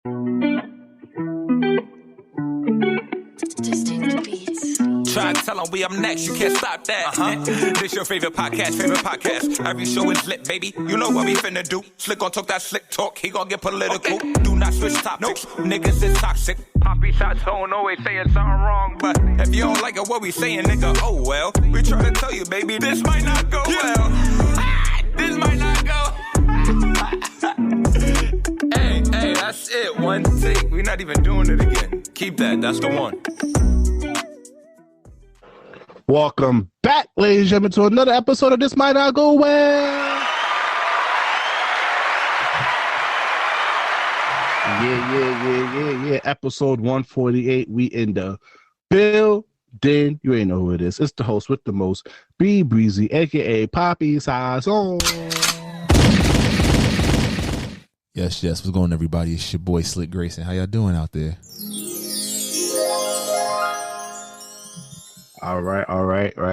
Try to tell them we up next, you can't stop that. This your favorite podcast. Every show is lit, baby. You know what we finna do. Slick gon' talk that slick talk, he gon' get political. Okay. Do not switch topics, niggas is toxic. Poppy shots don't always saying something wrong, but if you don't like it, what we saying, nigga, oh well. We try to tell you, baby, this might not go well. This might not go. Hey, that's it, one take. We not even doing it again. Keep that, that's the one. Welcome back, ladies and gentlemen, to another episode of This Might Not Go Well. Yeah. Episode 148. We in the building. You ain't know who it is. It's the host with the most, B Breezy, aka Poppy Sazon. Yes. What's going on, everybody? It's your boy Slick Grayson. How y'all doing out there? All right.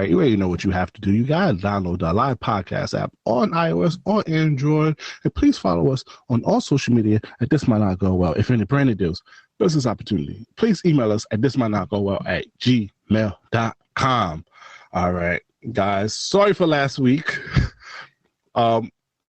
You already know what you have to do. You gotta download the live podcast app on iOS or Android, and please follow us on all social media at This Might Not Go Well. If any brand new deals, business opportunity, please email us at thismightnotgowell@gmail.com. All right, guys. Sorry for last week.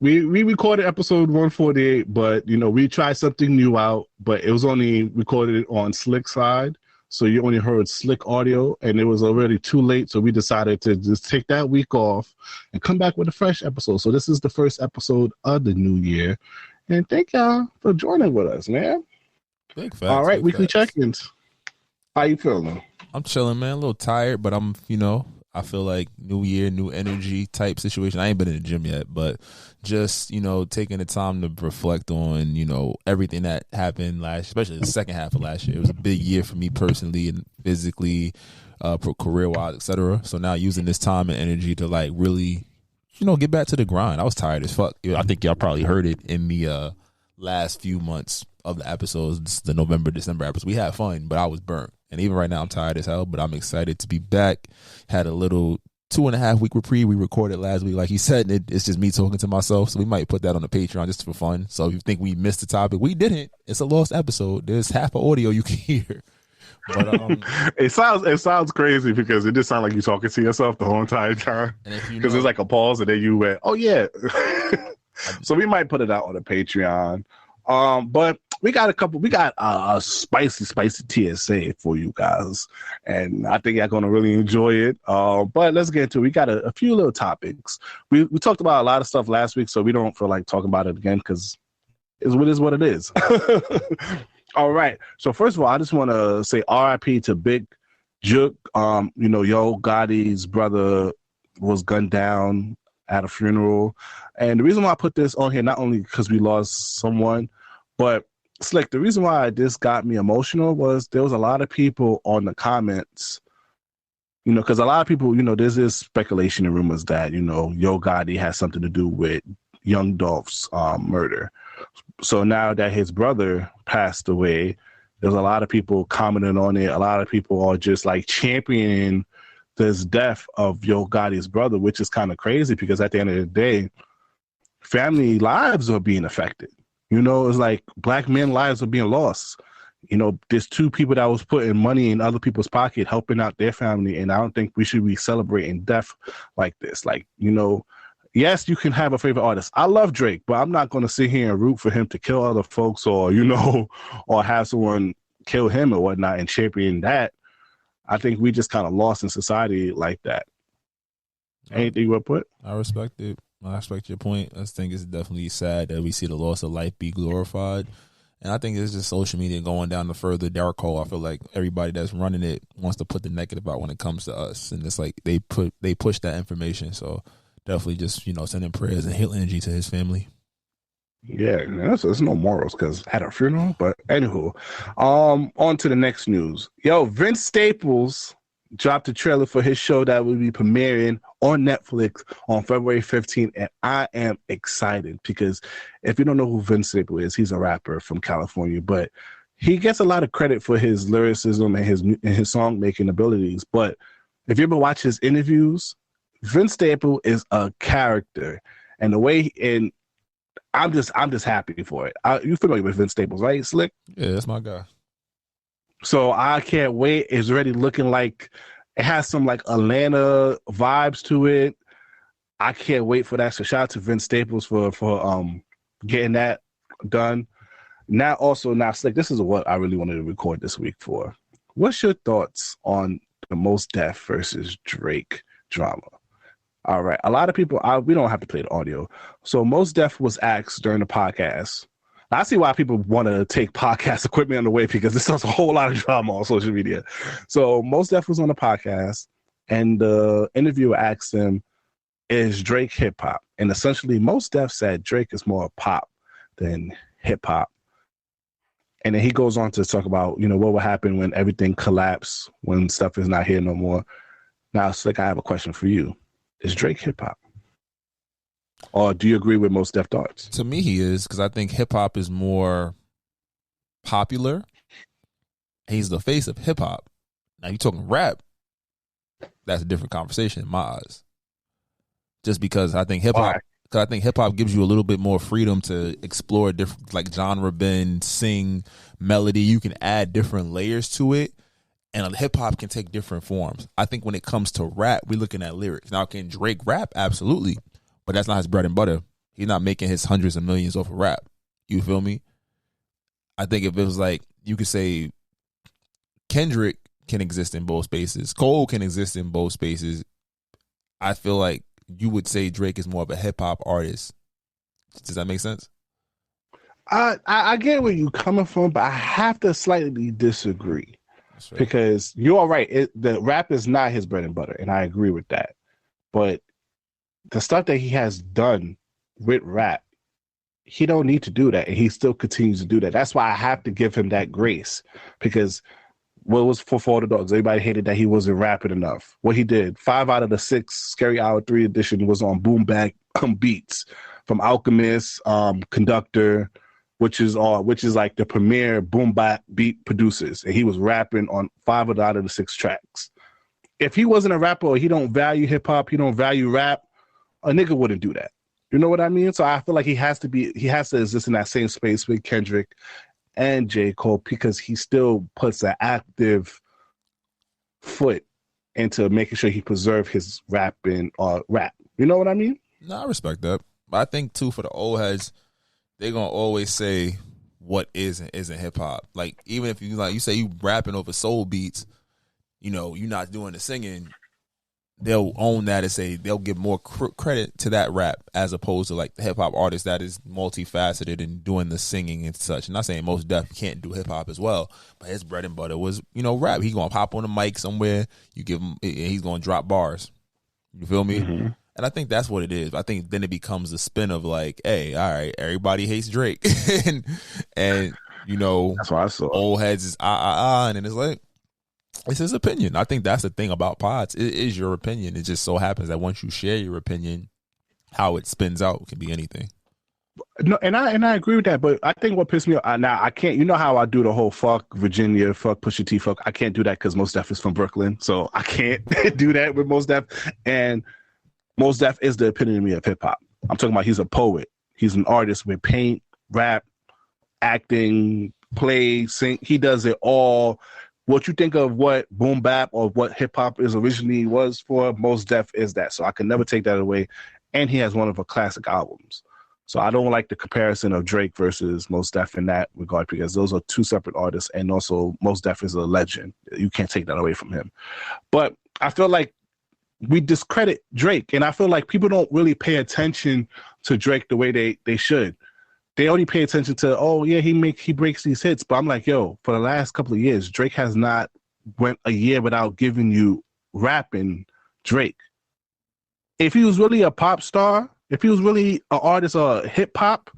We recorded episode 148, but we tried something new out, but it was only recorded on Slick side. So you only heard Slick audio, and it was already too late. So we decided to just take that week off and come back with a fresh episode. So this is the first episode of the new year. And thank y'all for joining with us, man. Big facts. All right, weekly check-ins. How you feeling? I'm chilling, man. A little tired, but I'm, I feel like new year, new energy type situation. I ain't been in the gym yet, but just, taking the time to reflect on, everything that happened especially the second half of last year. It was a big year for me personally and physically, career-wise, etc. So now using this time and energy to really, get back to the grind. I was tired as fuck. I think y'all probably heard it in the last few months of the episodes, the November, December episodes. We had fun, but I was burnt. And even right now, I'm tired as hell, but I'm excited to be back. Had a little 2.5 week reprieve. We recorded last week, like he said, it's just me talking to myself. So we might put that on the Patreon just for fun. So if you think we missed the topic, we didn't. It's a lost episode. There's half of audio you can hear. But it sounds crazy because it just sounds like you're talking to yourself the whole entire time. Because there's like a pause and then you went, oh yeah. So we might put it out on the Patreon. But we got a spicy TSA for you guys, and I think you're gonna really enjoy it. But let's get into it. We got a few little topics. We talked about a lot of stuff last week, so we don't feel like talking about it again because it is what it is. All right. So first of all, I just want to say R.I.P. to Big Jook. Yo Gotti's brother was gunned down at a funeral, and the reason why I put this on here not only because we lost someone, but Slick, the reason why this got me emotional was there was a lot of people on the comments, because a lot of people, there's this speculation and rumors that, Yo Gotti has something to do with Young Dolph's murder. So now that his brother passed away, there's a lot of people commenting on it. A lot of people are just championing this death of Yo Gotti's brother, which is kind of crazy because at the end of the day, family lives are being affected. It's like black men lives are being lost. There's two people that was putting money in other people's pocket, helping out their family. And I don't think we should be celebrating death like this. Yes, you can have a favorite artist. I love Drake, but I'm not going to sit here and root for him to kill other folks or, or have someone kill him or whatnot and champion that. I think we just kind of lost in society like that. Anything you would put? I respect it. I respect your point. I think it's definitely sad that we see the loss of life be glorified. And I think it's just social media going down the further dark hole. I feel like everybody that's running it wants to put the negative out when it comes to us. And it's like they push that information. So definitely just, sending prayers and healing energy to his family. Yeah, there's no morals because at a funeral. But anywho, on to the next news. Yo, Vince Staples dropped a trailer for his show that will be premiering on Netflix on February 15th, and I am excited because if you don't know who Vince Staples is, he's a rapper from California, but he gets a lot of credit for his lyricism and his song making abilities. But if you ever watch his interviews, Vince Staples is a character, and the way I'm just happy for it. You familiar with Vince Staples, right, Slick? Yeah, that's my guy. So I can't wait. It's already looking like it has some like Atlanta vibes to it. I can't wait for that. So shout out to Vince Staples for getting that done. Now Slick, this is what I really wanted to record this week for. What's your thoughts on the Mos Def versus Drake drama? All right. A lot of people, we don't have to play the audio. So Mos Def was asked during the podcast. I see why people want to take podcast equipment on the way, because this does a whole lot of drama on social media. So Mos Def was on the podcast, and the interviewer asked him, is Drake hip hop? And essentially, Mos Def said Drake is more pop than hip hop. And then he goes on to talk about, what will happen when everything collapses, when stuff is not here no more. Now, Slick, I have a question for you. Is Drake hip hop? Or do you agree with Mos Def thoughts? To me, he is, because I think hip hop is more popular. He's the face of hip hop. Now, you talking rap, that's a different conversation in my eyes. Just because I think hip hop gives you a little bit more freedom to explore different, like genre bend, sing, melody. You can add different layers to it, and hip hop can take different forms. I think when it comes to rap, we're looking at lyrics. Now, can Drake rap? Absolutely, but that's not his bread and butter. He's not making his hundreds of millions off of rap. You feel me? I think if it was like, you could say Kendrick can exist in both spaces, Cole can exist in both spaces, I feel like you would say Drake is more of a hip hop artist. Does that make sense? I get where you're coming from, but I have to slightly disagree. Right. Because you're all right. The rap is not his bread and butter, and I agree with that. But the stuff that he has done with rap, he don't need to do that, and he still continues to do that. That's why I have to give him that grace, because what was for the Dogs? Everybody hated that he wasn't rapping enough. What he did, 5 out of the 6 Scary Hour 3 edition was on boom bap beats from Alchemist, Conductor, which is like the premier boom bap beat producers, and he was rapping on 5 out of the 6 tracks. If he wasn't a rapper, or he don't value hip hop, he don't value rap, a nigga wouldn't do that. You know what I mean? So I feel like he has to exist in that same space with Kendrick and J. Cole, because he still puts an active foot into making sure he preserve his rap. You know what I mean? No, I respect that. But I think too, for the old heads, they're gonna always say what is and isn't hip hop. Like, even if you say you rapping over soul beats, you're not doing the singing, they'll own that and say they'll give more credit to that rap as opposed to like the hip hop artist that is multifaceted and doing the singing and such. I'm not saying Mos Def can't do hip hop as well, but his bread and butter was rap. He's gonna pop on the mic somewhere, you give him, and he's gonna drop bars. You feel me? Mm-hmm. And I think that's what it is. I think then it becomes a spin of like, hey, all right, everybody hates Drake, and that's what I saw. Old heads is and then it's like, it's his opinion. I think that's the thing about pods. It is your opinion. It just so happens that once you share your opinion, how it spins out can be anything. No, and I agree with that. But I think what pissed me off now, I can't. You know how I do the whole fuck Virginia, fuck Pusha T, fuck. I can't do that because Mos Def is from Brooklyn, so I can't do that with Mos Def. And Mos Def is the epitome of hip hop. I'm talking about. He's a poet. He's an artist with paint, rap, acting, play, sing. He does it all. What you think of what boom bap or what hip hop is originally was for, Mos Def is that. So I can never take that away. And he has one of her classic albums. So I don't like the comparison of Drake versus Mos Def in that regard, because those are two separate artists. And also Mos Def is a legend. You can't take that away from him. But I feel like we discredit Drake. And I feel like people don't really pay attention to Drake the way they should. They only pay attention to, oh yeah, he breaks these hits. But I'm like, yo, for the last couple of years, Drake has not went a year without giving you rapping Drake. If he was really a pop star, if he was really an artist or a hip hop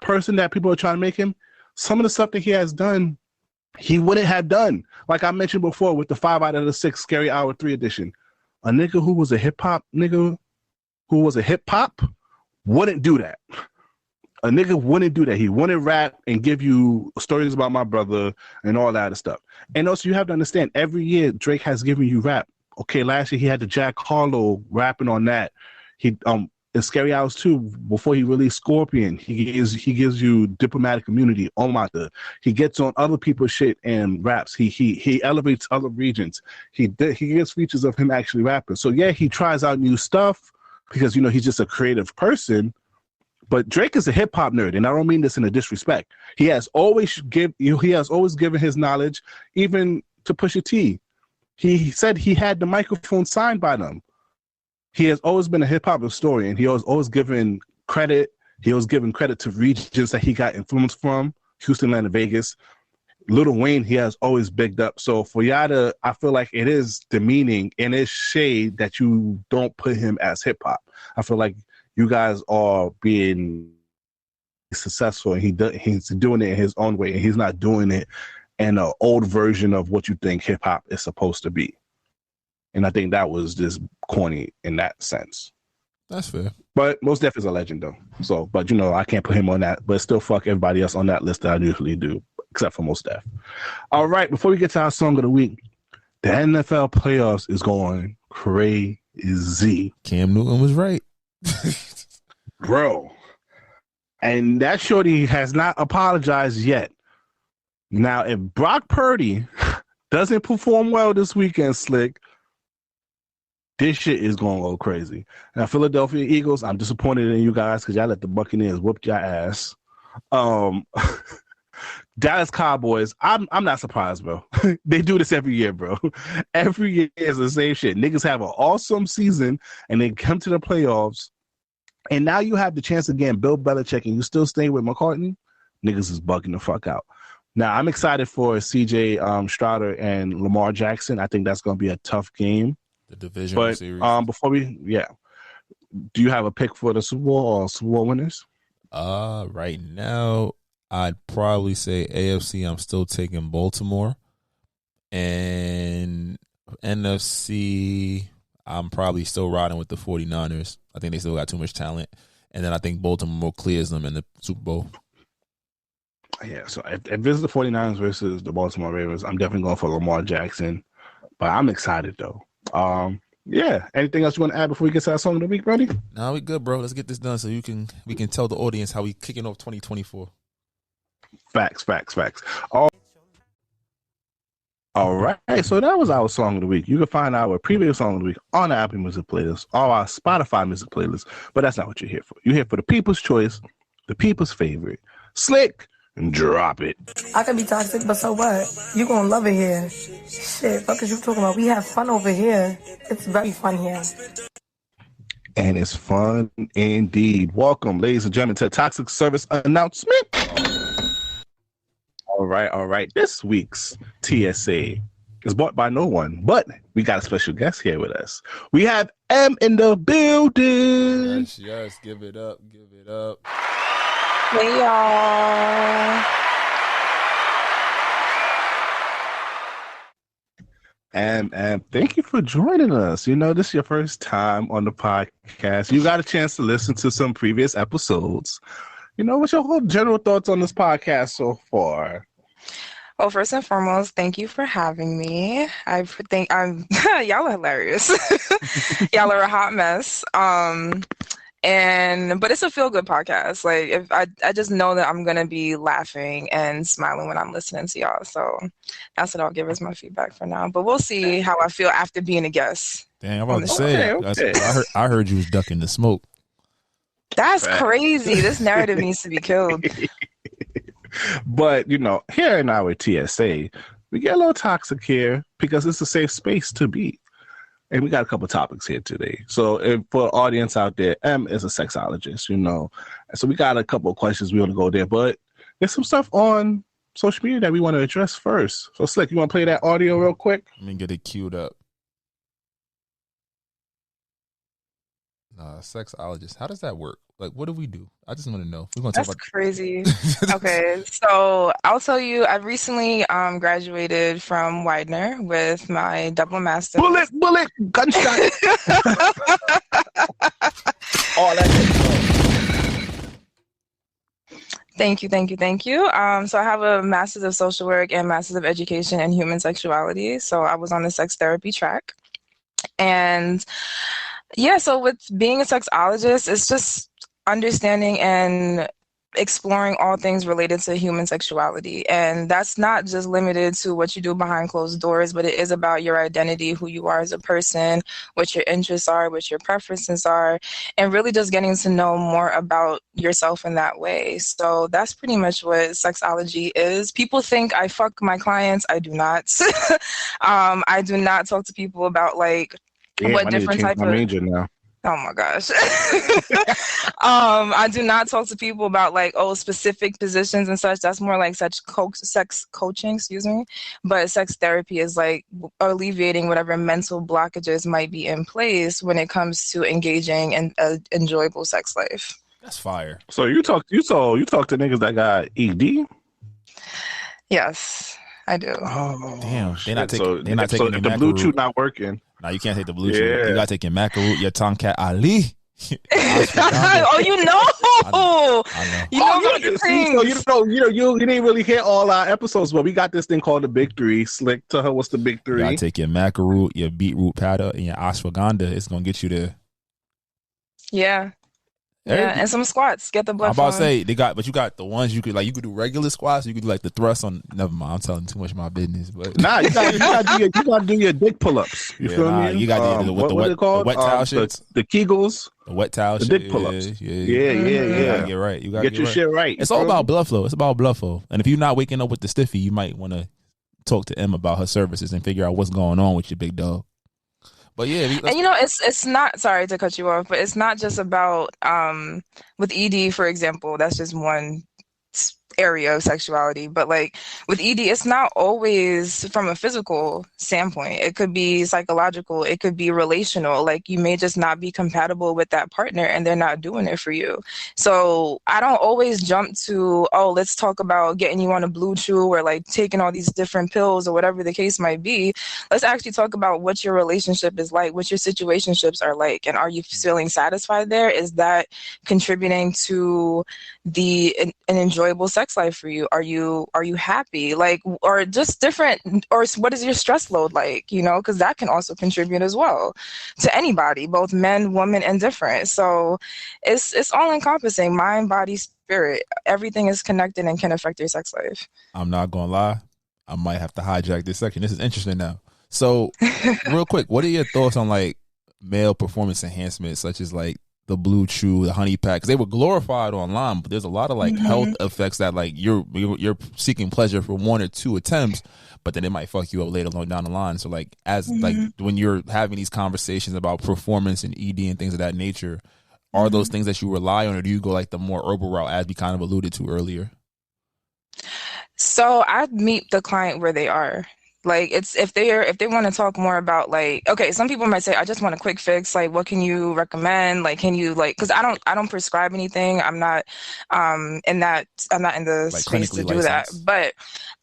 person that people are trying to make him, some of the stuff that he has done, he wouldn't have done. Like I mentioned before with the 5 out of the 6 Scary Hour 3 edition. A nigga who was a hip hop wouldn't do that. A nigga wouldn't do that. He wouldn't rap and give you stories about my brother and all that other stuff. And also, you have to understand, every year Drake has given you rap. Okay, last year he had the Jack Harlow rapping on that. He in Scary Hours 2, before he released Scorpion, he gives you diplomatic immunity on Mata. He gets on other people's shit and raps. He elevates other regions. He gets features of him actually rapping. So yeah, he tries out new stuff because he's just a creative person. But Drake is a hip hop nerd, and I don't mean this in a disrespect. He has always given his knowledge, even to Pusha T. He said he had the microphone signed by them. He has always been a hip hop historian. He has always given credit. He was giving credit to regions that he got influence from, Houston, Atlanta, Vegas. Lil Wayne, he has always bigged up. So for y'all I feel like it is demeaning and it's shade that you don't put him as hip hop. I feel like you guys are being successful, and he's doing it in his own way, and he's not doing it in an old version of what you think hip hop is supposed to be. And I think that was just corny in that sense. That's fair. But Mos Def is a legend, though. So, but I can't put him on that. But still, fuck everybody else on that list that I usually do, except for Mos Def. All right, before we get to our song of the week, the NFL playoffs is going crazy. Cam Newton was right. Bro. And that shorty has not apologized yet. Now, if Brock Purdy doesn't perform well this weekend, Slick, this shit is going to go crazy. Now, Philadelphia Eagles, I'm disappointed in you guys because y'all let the Buccaneers whoop your ass. Dallas Cowboys, I'm not surprised, bro. They do this every year, bro. Every year is the same shit. Niggas have an awesome season, and they come to the playoffs, and now you have the chance again, Bill Belichick, and you still staying with McCartney? Niggas is bugging the fuck out. Now, I'm excited for CJ Stroud and Lamar Jackson. I think that's going to be a tough game. The division series. Do you have a pick for the Super Bowl or Super Bowl winners? Right now, I'd probably say AFC. I'm still taking Baltimore, and NFC. I'm probably still riding with the 49ers. I think they still got too much talent, and then I think Baltimore clears them in the Super Bowl. Yeah, so if this is the 49ers versus the Baltimore Ravens, I'm definitely going for Lamar Jackson. But I'm excited, though. Yeah. Anything else you want to add before we get to our song of the week, buddy? No, we good, bro. Let's get this done so we can tell the audience how we kicking off 2024. Facts. All right. So that was our song of the week. You can find our previous song of the week on the Apple Music playlist or our Spotify music playlist. But that's not what you're here for. You're here for the people's choice, the people's favorite. Slick, and drop it. I can be toxic, but so what? You gonna love it here. Shit, fuck is you talking about? We have fun over here. It's very fun here. And it's fun indeed. Welcome, ladies and gentlemen, to Toxic Service Announcement. All right. This week's TSA is bought by no one, but we got a special guest here with us. We have M in the building. Yes, give it up. Hey, y'all. And thank you for joining us. This is your first time on the podcast. You got a chance to listen to some previous episodes. What's your whole general thoughts on this podcast so far? Well, first and foremost, thank you for having me. I think y'all are hilarious. Y'all are a hot mess. But it's a feel-good podcast. Like, if I just know that I'm gonna be laughing and smiling when I'm listening to y'all. So that's what I'll give as my feedback for now. But we'll see how I feel after being a guest. Dang, I'm about to say, okay. I heard you was ducking the smoke. That's crazy. This narrative needs to be killed. But here in our TSA, we get a little toxic here because it's a safe space to be. And we got a couple topics here today. So for the audience out there, M is a sexologist, So we got a couple of questions we want to go there. But there's some stuff on social media that we want to address first. So, Slick, you want to play that audio real quick? Let me get it queued up. Sexologist. How does that work? Like, what do we do? I just want to know. We're going to talk about crazy. Okay, so I'll tell you, I recently graduated from Widener with my double master's. Bullet, gunshot. All that. Thank you. So I have a master's of social work and master's of education in human sexuality. So I was on the sex therapy track. And Yeah, so with being a sexologist, it's just understanding and exploring all things related to human sexuality. And that's not just limited to what you do behind closed doors, but it is about your identity, who you are as a person, what your interests are, what your preferences are, and really just getting to know more about yourself in that way. So that's pretty much what sexology is. People think I fuck my clients. I do not. I do not talk to people about like Damn, what I need to different change type my of major now. Oh my gosh. I do not talk to people about like, oh, specific positions and such. That's more like sex coaching, excuse me. But sex therapy is like alleviating whatever mental blockages might be in place when it comes to engaging in an enjoyable sex life. That's fire. So you talk to niggas that got ED? Yes, I do. Oh, damn. They're not so taking if your the blue chew root. not working. No, you can't take the blue Yeah. chew. You gotta take your maca root, your tonkat Ali. Oh, you know. I know. You know about the things. So you didn't really hear all our episodes, but we got this thing called the Big Three. Slick, tell her what's the Big You Three. gotta take your maca root, your beetroot powder, and your ashwagandha. It's gonna get you there. Yeah. Yeah, and some squats. Get the blood I'm about to flowing. say but you got the ones you could do regular squats. You could do like the thrust on. Never mind, I'm telling too much of my business. But Nah, you gotta do your dick pull ups. You feel me? You got the what wet, are they called? the wet towel shits. The Kegels. The wet towel The shit. dick pull-ups. Yeah. Yeah. You gotta get right. You gotta Get your shit right. It's all about blood flow. It's about blood flow. And if you're not waking up with the stiffy, you might want to talk to Em about her services and figure out what's going on with your big dog. But yeah, and it's not, sorry to cut you off, but it's not just about with ED, for example. That's just one area of sexuality, but like with ED, it's not always from a physical standpoint. It could be psychological, it could be relational. Like you may just not be compatible with that partner and they're not doing it for you. So I don't always jump to, oh, let's talk about getting you on a blue chew or like taking all these different pills or whatever the case might be. Let's actually talk about what your relationship is like, what your situationships are like, and are you feeling satisfied there? Is that contributing to an enjoyable sex life for you? Are you happy, like, or just different, or what is your stress load like, because that can also contribute as well to anybody, both men, women, and different. So it's all encompassing, mind, body, spirit. Everything is connected and can affect your sex life. I'm not gonna lie, I might have to hijack this section. This is interesting now. So real quick, what are your thoughts on like male performance enhancements such as like the blue chew, the honey pack? Because they were glorified online, but there's a lot of like health effects that like you're seeking pleasure for 1 or 2 attempts, but then it might fuck you up later on down the line. So like like when you're having these conversations about performance and ED and things of that nature, are those things that you rely on, or do you go like the more herbal route as we kind of alluded to earlier? So I meet the client where they are. Like it's if they want to talk more about like, okay, some people might say, I just want a quick fix. Like, what can you recommend? Like, can you like, because I don't prescribe anything. I'm not in the Like space to do licensed. that.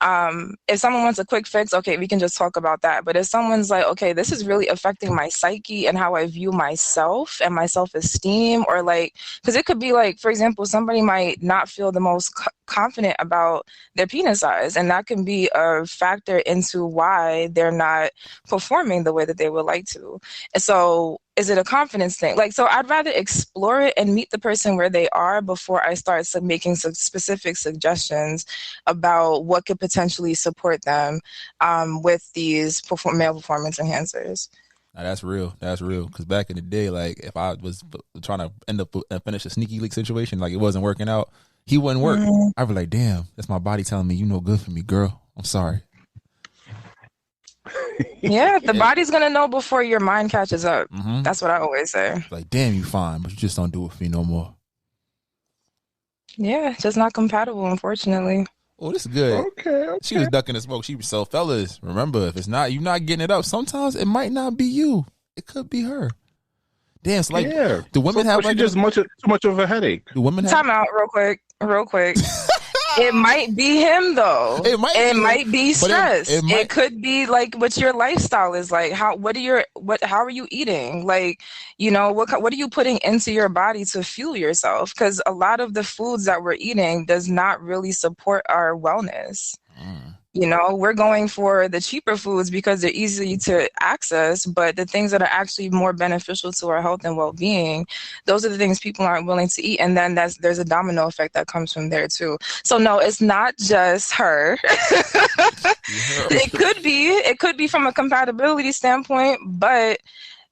But if someone wants a quick fix, okay, we can just talk about that. But if someone's like, okay, this is really affecting my psyche and how I view myself and my self-esteem, or like, because it could be like, for example, somebody might not feel the most confident about their penis size, and that can be a factor into why they're not performing the way that they would like to. And so is it a confidence thing? Like, so I'd rather explore it and meet the person where they are before I start making some specific suggestions about what could potentially support them with these male performance enhancers. Now, that's real. That's real. Because back in the day, like if I was trying to finish a sneaky leak situation, like it wasn't working out, he wouldn't work. I'd be like, damn, that's my body telling me you no good for me, girl. I'm sorry. Yeah, the body's gonna know before your mind catches up. Mm-hmm. That's what I always say. Like, damn, you fine, but you just don't do it for me no more. Yeah, just not compatible, unfortunately. Oh, this is good. Okay. She was ducking the smoke. She was so, fellas, remember, if it's not you not getting it up, sometimes it might not be you. It could be her. Damn, it's like, do women have like just too much of a headache? Do women have? Time out, real quick. It might be him though. It might be stress. It could be like what your lifestyle is like. How are you eating? Like, what are you putting into your body to fuel yourself? Because a lot of the foods that we're eating does not really support our wellness. You know, we're going for the cheaper foods because they're easy to access, but the things that are actually more beneficial to our health and well-being, those are the things people aren't willing to eat. And then there's a domino effect that comes from there too. So no, it's not just her. It could be from a compatibility standpoint, but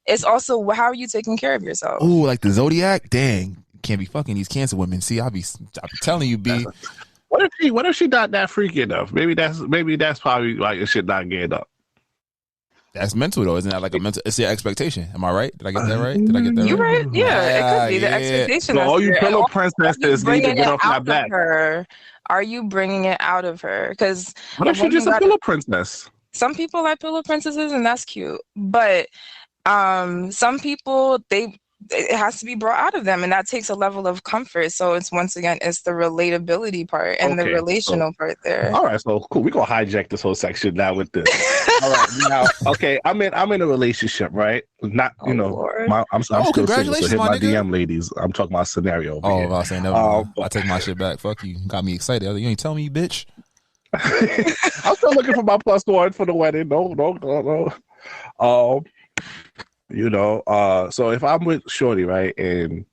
it's also how are you taking care of yourself? Ooh, like the Zodiac? Dang. Can't be fucking these cancer women. See, I'll be telling you, B. What if she not that freaky enough? Maybe that's probably why your shit not getting up. That's mental though, isn't that like a mental? It's your expectation. Am I right? Did I get that right? You right? Yeah, it could be the expectation. So all you pillow princesses need to get off my back. Are you bringing it out of her? Because what if she's just a pillow princess? Some people like pillow princesses, and that's cute. But some people it has to be brought out of them, and that takes a level of comfort. So it's it's the relatability part and the relational part there. All right, so cool. We're gonna hijack this whole section now with this. All right, now, okay, I'm in a relationship, right? Not I'm still single, so hit my DM ladies. I'm talking about scenario. I was saying I take my shit back. Fuck you. Got me excited. You ain't tell me, you bitch. I'm still looking for my +1 for the wedding. No. So if I'm with Shorty, right, and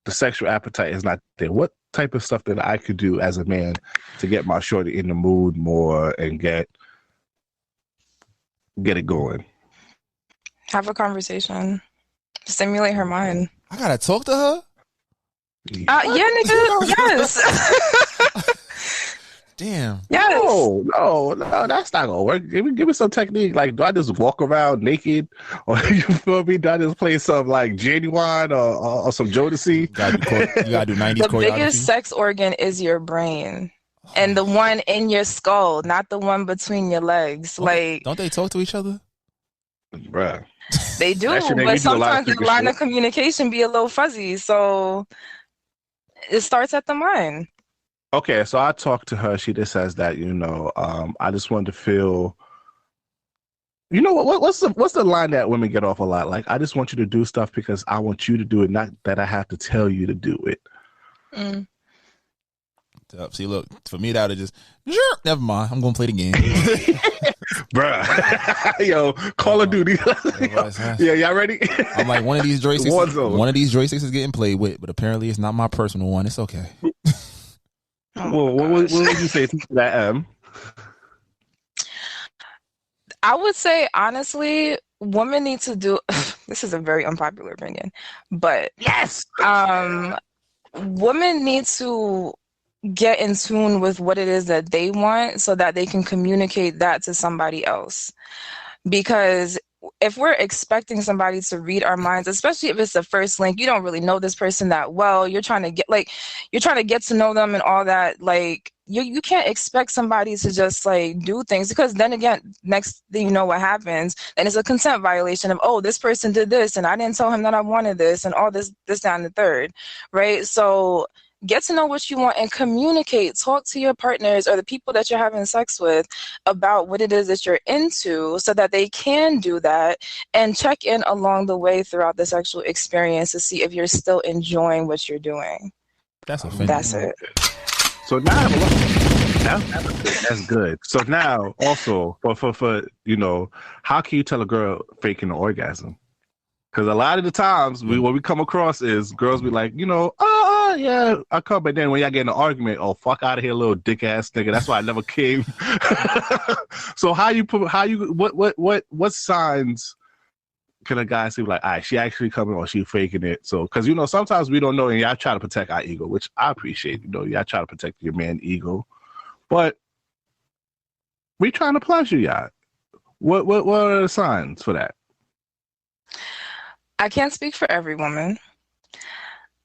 the sexual appetite is not there, what type of stuff that I could do as a man to get my Shorty in the mood more and get it going? Have a conversation. Stimulate her mind. I gotta talk to her? Yeah, nigga. Yes. Damn. Yes. No, that's not gonna work. Give me some technique. Like, do I just walk around naked, or you feel me? Do I just play some like Genuine or some Jodeci? You gotta do 90s choreography. The biggest sex organ is your brain, and the one in your skull, not the one between your legs. Don't they talk to each other? Bruh. They do, but sometimes the line of communication be a little fuzzy. So it starts at the mind. Okay, so I talked to her. She just says that, I just wanted to feel, what's the line that women get off a lot? Like, I just want you to do stuff because I want you to do it, not that I have to tell you to do it. Mm. See, look, for me, that would just, never mind. I'm going to play the game. Bruh. Yo, Call of Duty. Yeah, y'all ready? I'm like, one of these joysticks is getting played with, but apparently it's not my personal one. It's okay. Well, what would you say to that? I would say, honestly, women need to do. This is a very unpopular opinion, but yes, women need to get in tune with what it is that they want, so that they can communicate that to somebody else. Because if we're expecting somebody to read our minds, especially if it's the first link, you don't really know this person that well, you're trying to get to know them and all that, like you can't expect somebody to just like do things, because then again, next thing you know what happens, then it's a consent violation of, oh, this person did this and I didn't tell him that I wanted this and all this, that, and the third, right? So get to know what you want and communicate. Talk to your partners or the people that you're having sex with about what it is that you're into, so that they can do that, and check in along the way throughout the sexual experience to see if you're still enjoying what you're doing. That's offending. That's it. So now that's good. So now also for how can you tell a girl faking an orgasm? Because a lot of the times what we come across is girls be like, yeah, I come, but then when y'all get in an argument, oh, fuck out of here, little dick ass nigga. That's why I never came. So what signs can a guy see like, all right, she actually coming or she faking it? So, because sometimes we don't know, and y'all try to protect our ego, which I appreciate. Y'all try to protect your man ego, but we trying to pleasure y'all. What are the signs for that? I can't speak for every woman,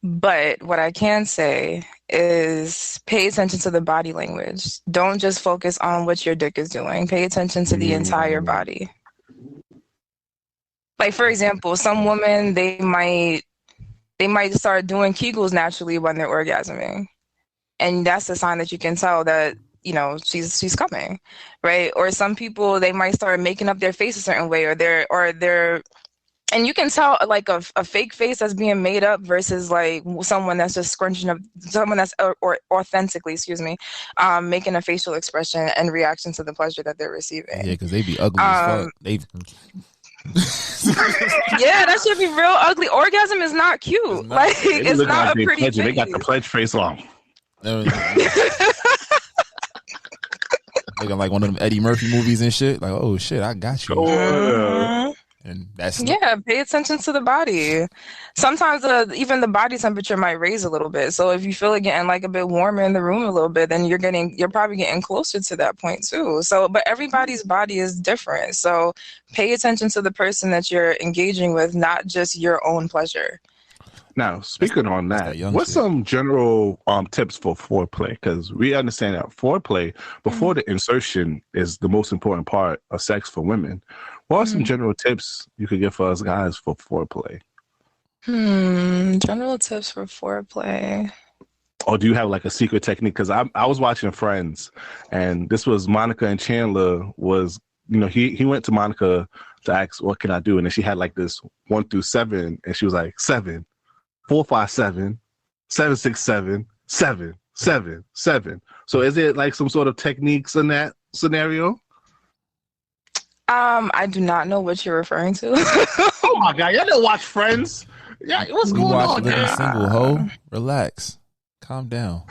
but what I can say is pay attention to the body language. Don't just focus on what your dick is doing. Pay attention to the entire body. Like, for example, some women, they might start doing Kegels naturally when they're orgasming. And that's a sign that you can tell that, she's coming, right? Or some people, they might start making up their face a certain way, or their And you can tell like a fake face that's being made up versus like someone that's just scrunching up, someone that's or authentically, making a facial expression and reaction to the pleasure that they're receiving. Yeah, because they be ugly as fuck. Yeah, that should be real ugly. Orgasm is not cute. It's not a pretty thing. They got the pledge face on. Looking like one of them Eddie Murphy movies and shit. Like, oh shit, I got you. And that's pay attention to the body. Sometimes even the body temperature might raise a little bit. So if you feel it getting like a bit warmer in the room a little bit, then you're probably getting closer to that point too. So, but everybody's body is different. So pay attention to the person that you're engaging with, not just your own pleasure. Now, speaking on that, what's some general tips for foreplay? Because we understand that foreplay before the insertion is the most important part of sex for women. What are some general tips you could give for us guys for foreplay? General tips for foreplay. Or do you have like a secret technique? Because I was watching Friends, and this was Monica and Chandler was, he went to Monica to ask, what can I do? And then she had like this 1 through 7, and she was like 7, 4, 5, 7, 7, 6, 7, 7, 7, 7. So is it like some sort of techniques in that scenario? I do not know what you're referring to. Oh my God, y'all didn't watch Friends? Yeah, what's going on? Living single, ho. Relax, calm down.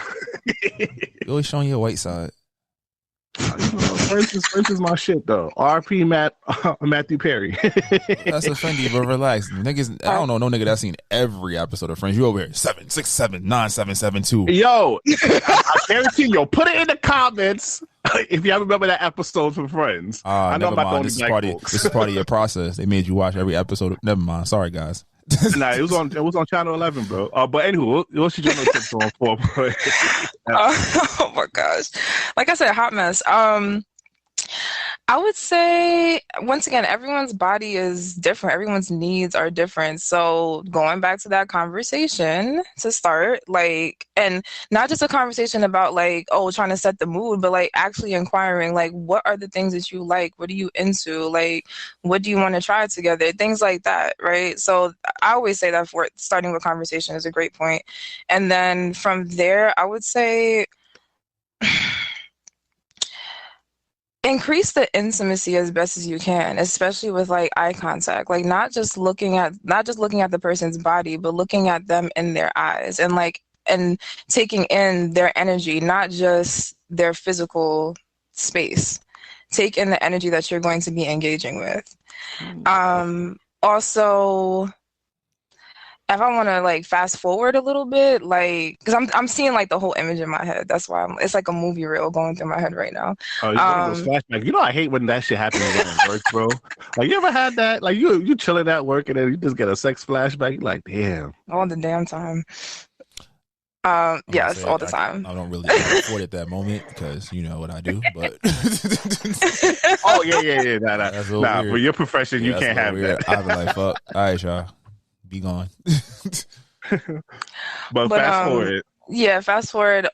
You always showing your white side. Friends is my shit though. RP Matthew Perry. That's offending, but relax. Niggas, I don't know no nigga that's seen every episode of Friends. You over here 7, 6, 7, 9, 7, 7, 2. Yo, I guarantee you, put it in the comments if you remember that episode from Friends. I know about this is part of your process. They made you watch every episode. Never mind. Sorry, guys. Nah, it was on Channel 11, bro. But anywho, what's your general tips on foreplay? Oh my gosh, like I said, hot mess. I would say, once again, everyone's body is different. Everyone's needs are different. So going back to that conversation to start, like, and not just a conversation about like, trying to set the mood, but like actually inquiring, like, what are the things that you like? What are you into? Like, what do you want to try together? Things like that, right? So I always say that for starting with conversation is a great point. And then from there, I would say increase the intimacy as best as you can, especially with like eye contact, like not just looking at the person's body, but looking at them in their eyes and taking in their energy, not just their physical space. Take in the energy that you're going to be engaging with. Also, if I want to like fast forward a little bit, like, because I'm seeing like the whole image in my head. That's why it's like a movie reel going through my head right now. Oh, you flashback. I hate when that shit happens at work, bro. Like, you ever had that? Like, you chilling at work and then you just get a sex flashback. You're like, damn. All the damn time. Yes, all the time. I don't really afford it that moment because you know what I do, but oh yeah. Nah, for your profession, you can't have weird. that. I'd be like, fuck. All right, y'all. Be gone. but fast forward. Yeah, fast forward.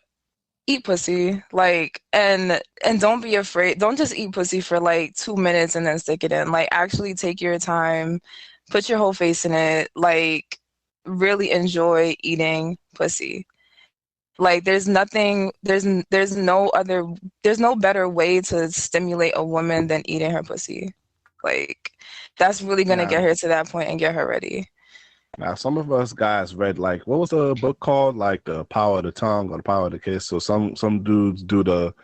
Eat pussy, like, and don't be afraid. Don't just eat pussy for like 2 minutes and then stick it in. Like, actually take your time, put your whole face in it. Like, really enjoy eating pussy. Like, there's no better way to stimulate a woman than eating her pussy. Like, that's really gonna get her to that point and get her ready. Now, some of us guys read, like, what was the book called? Like, The Power of the Tongue or The Power of the Kiss. So some dudes do the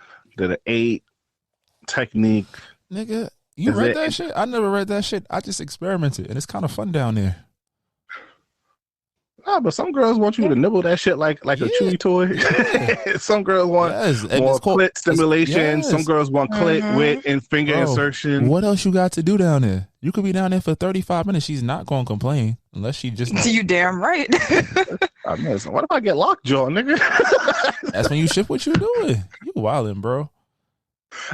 8 technique. Nigga, you read that shit? I never read that shit. I just experimented, and it's kind of fun down there. No, but some girls want you to nibble that shit like a chewy toy. Some girls want more clit stimulation. Some girls want clit with and finger insertion. What else you got to do down there? You could be down there for 35 minutes. She's not going to complain unless she just... You damn right. I mean, what if I get lockjaw, nigga? That's when you shift what you doing. You wildin', bro.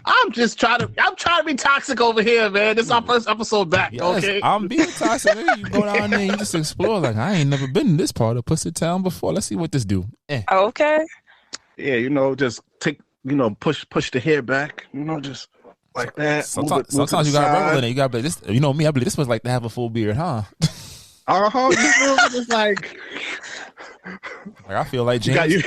I'm trying to be toxic over here, man. This is our first episode back, okay? I'm being toxic. You go down there and you just explore. Like, I ain't never been in this part of Pussy Town before. Let's see what this do. Okay. Yeah, just take, push the hair back. Just... like that. Sometimes you gotta roll in it. You gotta be this. You know me. I believe this was like to have a full beard, huh? It's like I feel like James.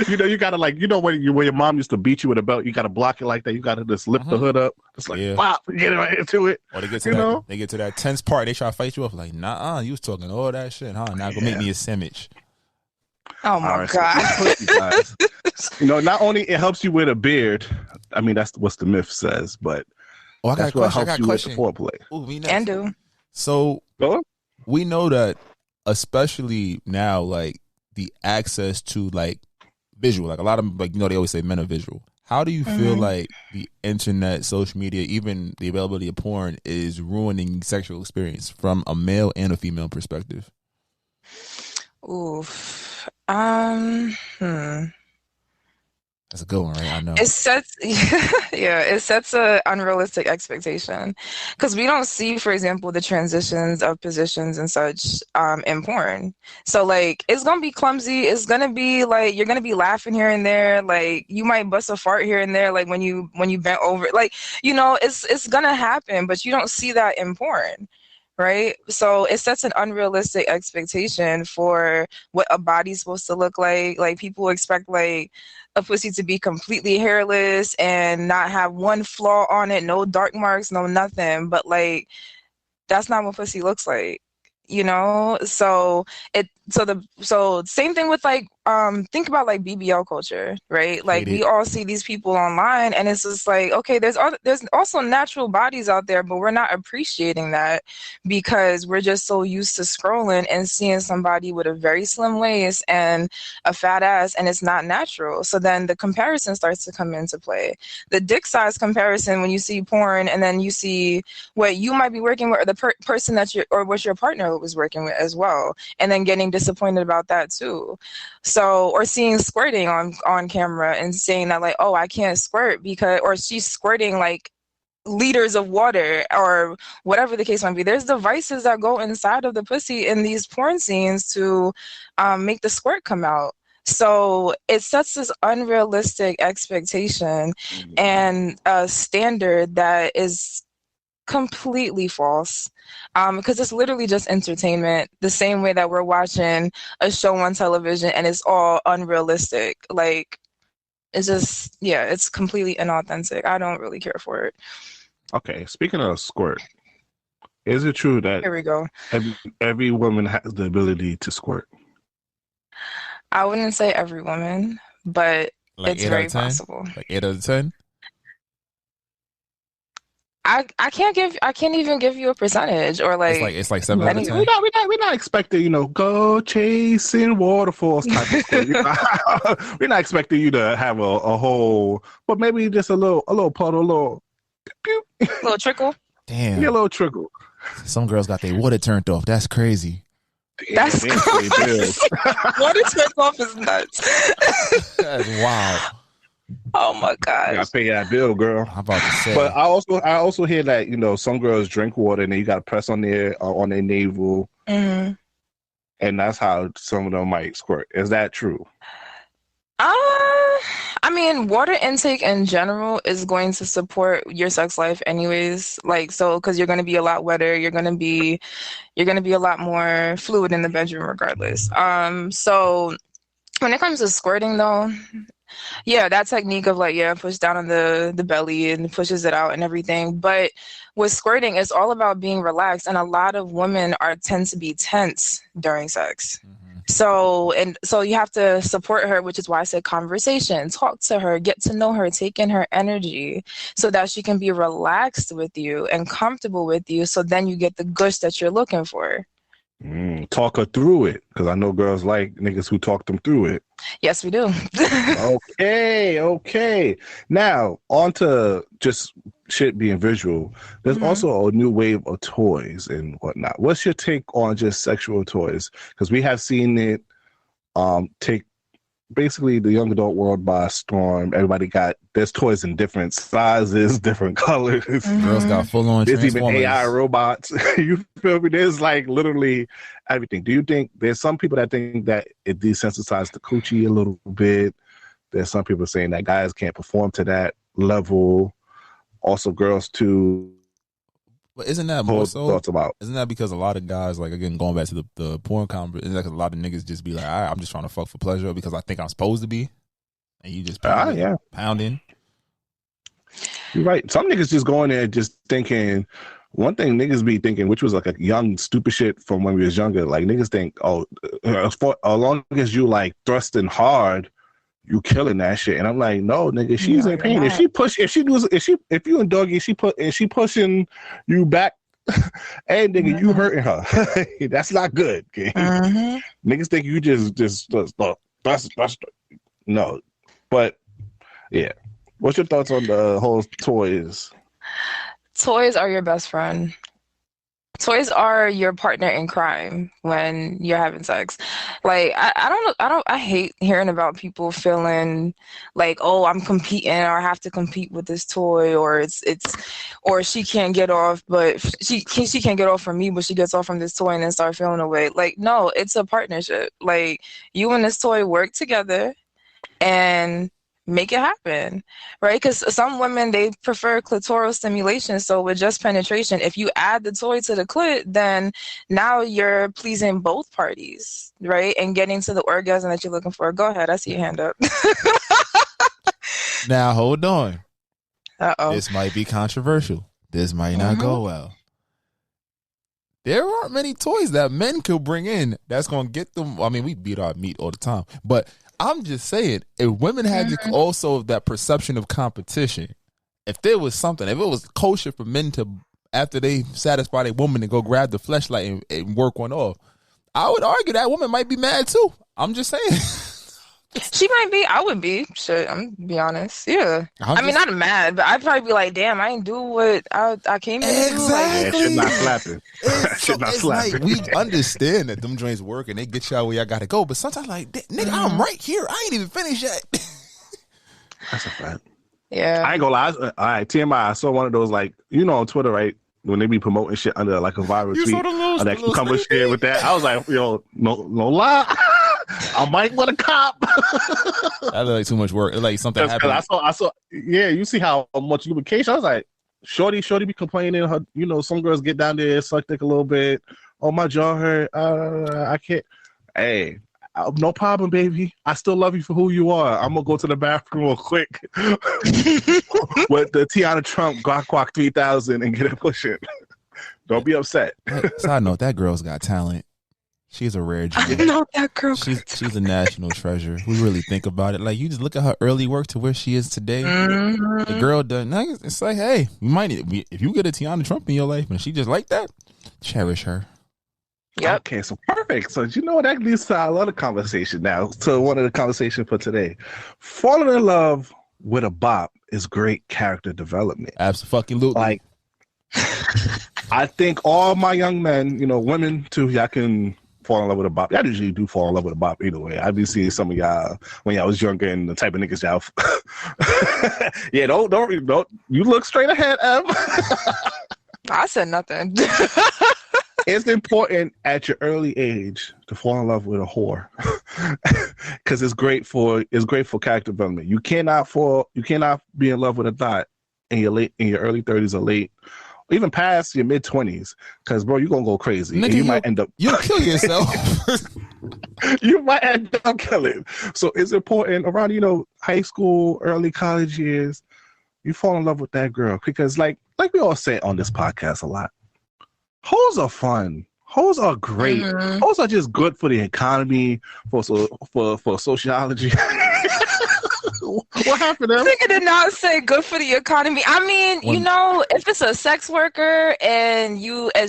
You gotta like when your mom used to beat you with a belt, you gotta block it like that. You gotta just lift the hood up. It's like pop, get it right into it. Or they get to that tense part. They try to fight you up. Like you was talking all that shit, huh? Now go make me a sandwich. Oh my God! So not only it helps you with a beard. I mean that's what the myth says, but that's what helps you with the foreplay. And do so. We know that, especially now, like the access to like visual, like a lot of they always say men are visual. How do you feel like the internet, social media, even the availability of porn is ruining sexual experience from a male and a female perspective? Oof. That's a good one, right? I know. It sets a unrealistic expectation because we don't see, for example, the transitions of positions and such in porn. So like it's gonna be clumsy. It's gonna be like you're gonna be laughing here and there. Like you might bust a fart here and there. Like when you bent over. Like it's gonna happen, but you don't see that in porn. Right? So it sets an unrealistic expectation for what a body's supposed to look like. Like people expect like a pussy to be completely hairless and not have one flaw on it, no dark marks, no nothing. But like that's not what pussy looks like. So same thing with like think about like BBL culture, right? Like we all see these people online and it's just like, okay, there's also natural bodies out there, but we're not appreciating that because we're just so used to scrolling and seeing somebody with a very slim waist and a fat ass and it's not natural. So then the comparison starts to come into play. The dick size comparison when you see porn and then you see what you might be working with or the person that what your partner was working with as well, and then getting disappointed about that too. So, or seeing squirting on camera and saying that like, oh, I can't squirt or she's squirting like liters of water or whatever the case might be. There's devices that go inside of the pussy in these porn scenes to make the squirt come out. So it sets this unrealistic expectation and a standard that is completely false because it's literally just entertainment, the same way that we're watching a show on television and it's all unrealistic. Like it's just it's completely inauthentic. I don't really care for it. Okay, speaking of squirt, is it true that here we go every woman has the ability to squirt? I wouldn't say every woman, but like it's very possible. Like 8 out of 10. I can't even give you a percentage or like it's like 7 out of 10. We're not expecting go chasing waterfalls type of stuff. We're not expecting you to have a whole, but maybe just a little puddle, a little trickle. Damn, a little trickle. Some girls got their water turned off. That's crazy. That's crazy. Water turned off is nuts. That's wild. Oh my God! You gotta pay that bill, girl. I'm about to say. But I also hear that some girls drink water and then you gotta press on their navel, and that's how some of them might squirt. Is that true? I mean, water intake in general is going to support your sex life, anyways. Like because you're going to be a lot wetter, you're going to be a lot more fluid in the bedroom, regardless. So when it comes to squirting, though. Yeah, that technique of push down on the belly and pushes it out and everything. But with squirting, it's all about being relaxed. And a lot of women tend to be tense during sex. Mm-hmm. So you have to support her, which is why I said conversation. Talk to her, get to know her, take in her energy so that she can be relaxed with you and comfortable with you. So then you get the gush that you're looking for. Talk her through it, because I know girls like niggas who talk them through it. Yes, we do. Okay. Now, on to just shit being visual. There's also a new wave of toys and whatnot. What's your take on just sexual toys? Because we have seen it take basically the young adult world by storm. There's toys in different sizes, different colors. Girls got full on. There's even AI robots. You feel me? There's literally everything. Do you think there's some people that think that it desensitized the coochie a little bit? There's some people saying that guys can't perform to that level. also girls to But isn't that more hold so? thoughts about. Isn't that because a lot of guys, like, again, going back to the porn conversation, isn't that 'cause a lot of niggas just be like, all right, I'm just trying to fuck for pleasure because I think I'm supposed to be, and you just pounding. You're right. Some niggas just go in there just thinking. One thing niggas be thinking, which was like a young stupid shit from when we was younger, like niggas think, oh, as long as you like thrusting hard, you killing that shit. And I'm like, no, nigga, she's in pain. If you and doggy, she pushing you back, hey nigga, you hurting her. That's not good. Okay? Niggas think you just thrust. No, but yeah. What's your thoughts on the whole toys? Toys are your best friend. Toys are your partner in crime when you're having sex. Like I hate hearing about people feeling like, oh, I'm competing or I have to compete with this toy, or or she can't get off, but she can't get off from me, but she gets off from this toy and then start feeling away. Like, no, it's a partnership. Like, you and this toy work together and make it happen, right? Because some women, they prefer clitoral stimulation. So with just penetration, if you add the toy to the clit, then now you're pleasing both parties, right? And getting to the orgasm that you're looking for. Go ahead. I see your hand up. Now, hold on. Uh-oh. This might be controversial. This might not go well. There aren't many toys that men could bring in that's going to get them. I mean, we beat our meat all the time, but I'm just saying, if women had also that perception of competition, if there was something, if it was kosher for men to, after they satisfy their woman, to go grab the fleshlight and work one off, I would argue that woman might be mad too. I'm just saying. She might be. I would be. Shit, I'm gonna be honest. Yeah. I mean, not mad, but I'd probably be like, damn, I ain't do what I came here to do. Like, shit not slapping. Shit not slapping. Like, we understand that them joints work and they get y'all where y'all gotta go, but sometimes like, nigga, I'm right here. I ain't even finished yet. That's a fact. Yeah. I ain't gonna lie. All right, TMI, I saw one of those, like, on Twitter, right? When they be promoting shit under like a viral tweet, that can come with shit with that. I was like, yo, no lie. I might want a cop. That look like too much work. It's like something happened. I saw. Yeah, you see how much lubrication. I was like, shorty be complaining. Her, some girls get down there, suck dick a little bit. Oh, my jaw hurt. I can't. Hey, no problem, baby. I still love you for who you are. I'm gonna go to the bathroom real quick with the Tiana Trump Glock 3000 and get it pushing. Don't be upset. Side note, that girl's got talent. She's a rare gem. I know that girl. She's a national treasure. We really think about it. Like, you just look at her early work to where she is today. The girl done. It's like, hey, you might if you get a Tiana Trump in your life and she just like that, cherish her. Yep. Okay, so perfect. So that leads to our other conversation now. So one of the conversations for today, falling in love with a bop is great character development. Absolutely. Like, I think all my young men, women too, y'all can fall in love with a bop. Y'all usually do fall in love with a bop either way. I've been seeing some of y'all when y'all was younger and the type of niggas y'all. Yeah, don't. You look straight ahead, Em. I said nothing. It's important at your early age to fall in love with a whore, because it's great for character development. You cannot be in love with a thought in your early 30s or late, or even past your mid 20s, because bro, you're gonna go crazy. Nigga, and you might end up you'll kill yourself. You might end up killing. So it's important around high school, early college years. You fall in love with that girl, because like we all say on this podcast a lot. Hoes are fun. Hoes are great. Hoes are just good for the economy, for sociology. What happened to them? Nigga did not say good for the economy. I mean, if it's a sex worker and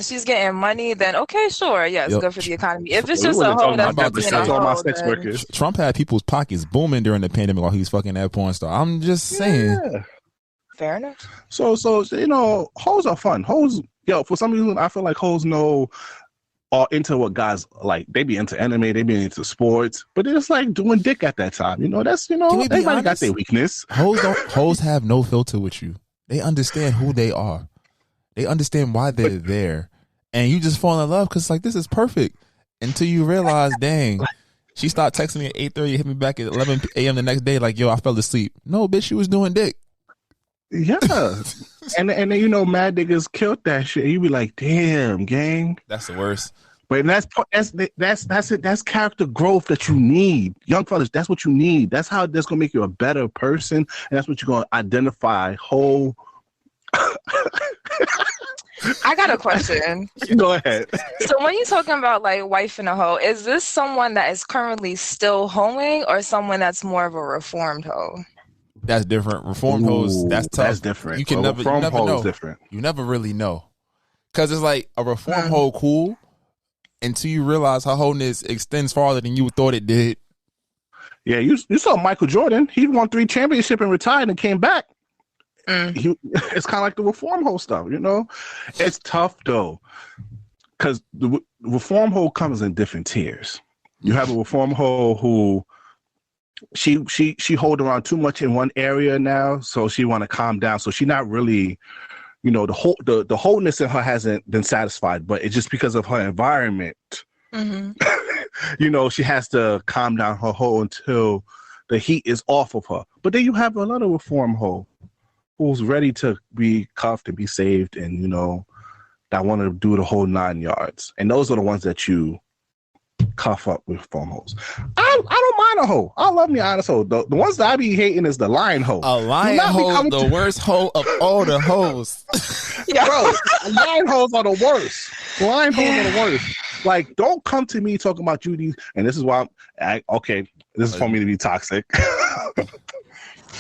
she's getting money, then okay, sure, yeah, it's good for the economy. If it's just a hoe that's being a hoe, then... Trump had people's pockets booming during the pandemic while he was fucking that porn star. I'm just saying. Yeah. Fair enough. So hoes are fun. Hoes, for some reason, I feel like hoes are into what guys like. They be into anime, they be into sports, but they're just like doing dick at that time. That's everybody got their weakness. Hoes have no filter with you. They understand who they are. They understand why they're there, and you just fall in love because like, this is perfect until you realize, dang. She started texting me at 8:30, hit me back at 11 a.m. the next day, like, yo, I fell asleep. No, bitch, she was doing dick. Yeah. and then mad niggas killed that shit. You be like, damn, gang. That's the worst. But that's it. That's character growth that you need, young fellas. That's what you need. That's how that's gonna make you a better person, and that's what you're gonna identify whole. I got a question. Go ahead. So when you're talking about like wife and a hoe, is this someone that is currently still hoeing or someone that's more of a reformed hoe? That's different. Reformed hoes, that's tough. That's different. You can never know. Different. You never really know. Because it's like a reformed hoe cool until you realize her wholeness extends farther than you thought it did. Yeah, you saw Michael Jordan. He won 3 championships and retired and came back. It's kind of like the reform hoe stuff, It's tough though, because the reform hoe comes in different tiers. You have a reform hoe who she hold around too much in one area now, so she want to calm down. So she not really, the wholeness in her hasn't been satisfied, but it's just because of her environment. She has to calm down her hoe until the heat is off of her. But then you have another reform hoe who's ready to be cuffed and be saved, and that want to do the whole 9 yards. And those are the ones that you cuff up with phone hoes. I don't mind a hoe. I love me honest hoe. The ones that I be hating is the lion hoe. A lion hoe, the worst hoe of all the hoes. Bro, lion hoes are the worst. Lion hoes are the worst. Like, don't come to me talking about you these, and this is why this is for me to be toxic.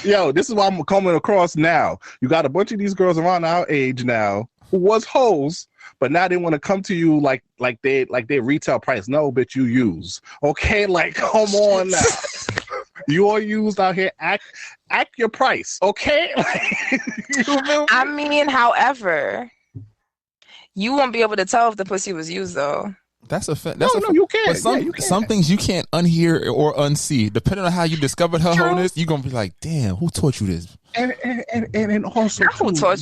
Yo, this is why I'm coming across now. You got a bunch of these girls around our age now who was hoes, but now they want to come to you like they retail price. No, bitch, you use. Okay, like, come on now. You are used out here. Act your price, okay? I mean, however, you won't be able to tell if the pussy was used though. That's a fact. No, you can. But some things you can't unhear or unsee. Depending on how you discovered her wholeness, you're gonna be like, damn, who taught you this? And also,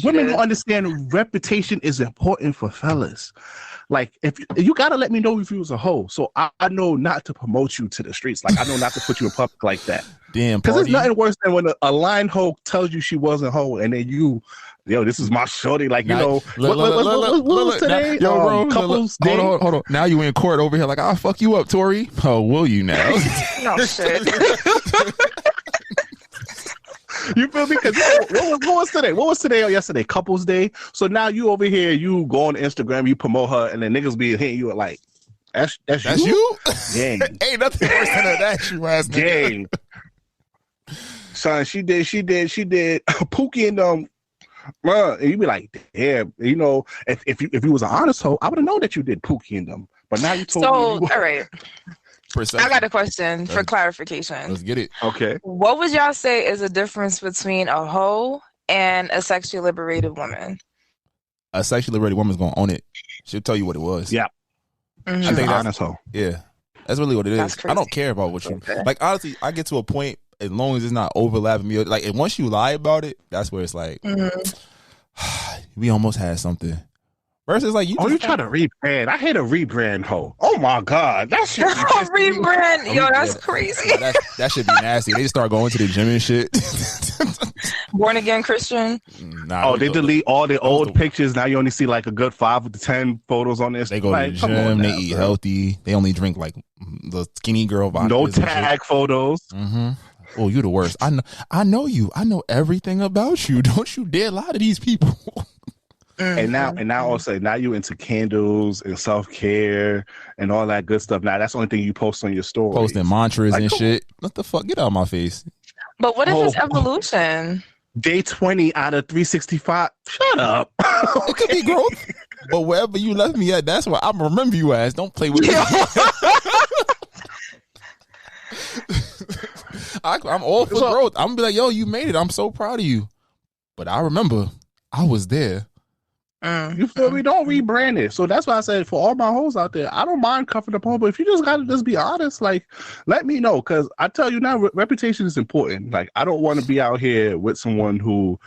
women don't understand reputation is important for fellas. Like, if you gotta let me know if you was a hoe, so I know not to promote you to the streets. Like, I know not to put you in public like that. Damn, because there's nothing worse than when a line hoe tells you she wasn't hoe, and then you. Yo, this is my shorty. Like, what was today? Couples day? Hold on. Now you in court over here like, I'll fuck you up, Tori. Oh, will you now? No shit. You feel me? Because what was today? What was today or yesterday? Couples day. So now you over here, you go on Instagram, you promote her, and then niggas be hitting you like, that's you? Gang. Ain't nothing worse than that, you ass nigga. Gang. Son, she did Pookie and and you be like, damn, if you was an honest hoe, I would have known that you did Pookie in them. But now you told me. All right. I got a question for clarification. Let's get it. Okay. What would y'all say is the difference between a hoe and a sexually liberated woman? A sexually liberated woman's gonna own it. She'll tell you what it was. Yeah. Mm-hmm. I think that's honest hoe. Yeah. That's really what it is. I don't care about what you like. Honestly, I get to a point as long as it's not overlapping me. Like, and once you lie about it, that's where it's like, we almost had something. Versus like you. You try to rebrand? I hate a rebrand hoe. Oh my god, that shit. Rebrand, yo, that's crazy. That should be nasty. They just start going to the gym and shit. Born again Christian. Nah, they delete all the old pictures. Now you only see like a good 5 to 10 photos on this. They go to the gym. They eat healthy. They only drink like the skinny girl vodka. No tag photos. Mm-hmm. Oh, you the worst. I know you. I know everything about you. Don't you dare lie to these people. And now also you into candles and self-care and all that good stuff. Now that's the only thing you post on your story. Posting mantras and shit. What the fuck? Get out of my face. But what if it's evolution? Day 20 out of 365. Shut up. It could be growth. But wherever you left me at, that's where I'm remember you as. Don't play with me. I'm all for growth. I'm gonna be like, yo, you made it. I'm so proud of you. But I remember I was there. You feel me? Don't rebrand it. So that's why I said for all my hoes out there, I don't mind cuffing up home, but if you just gotta just be honest, like, let me know. Cause I tell you now, reputation is important. Like, I don't want to be out here with someone who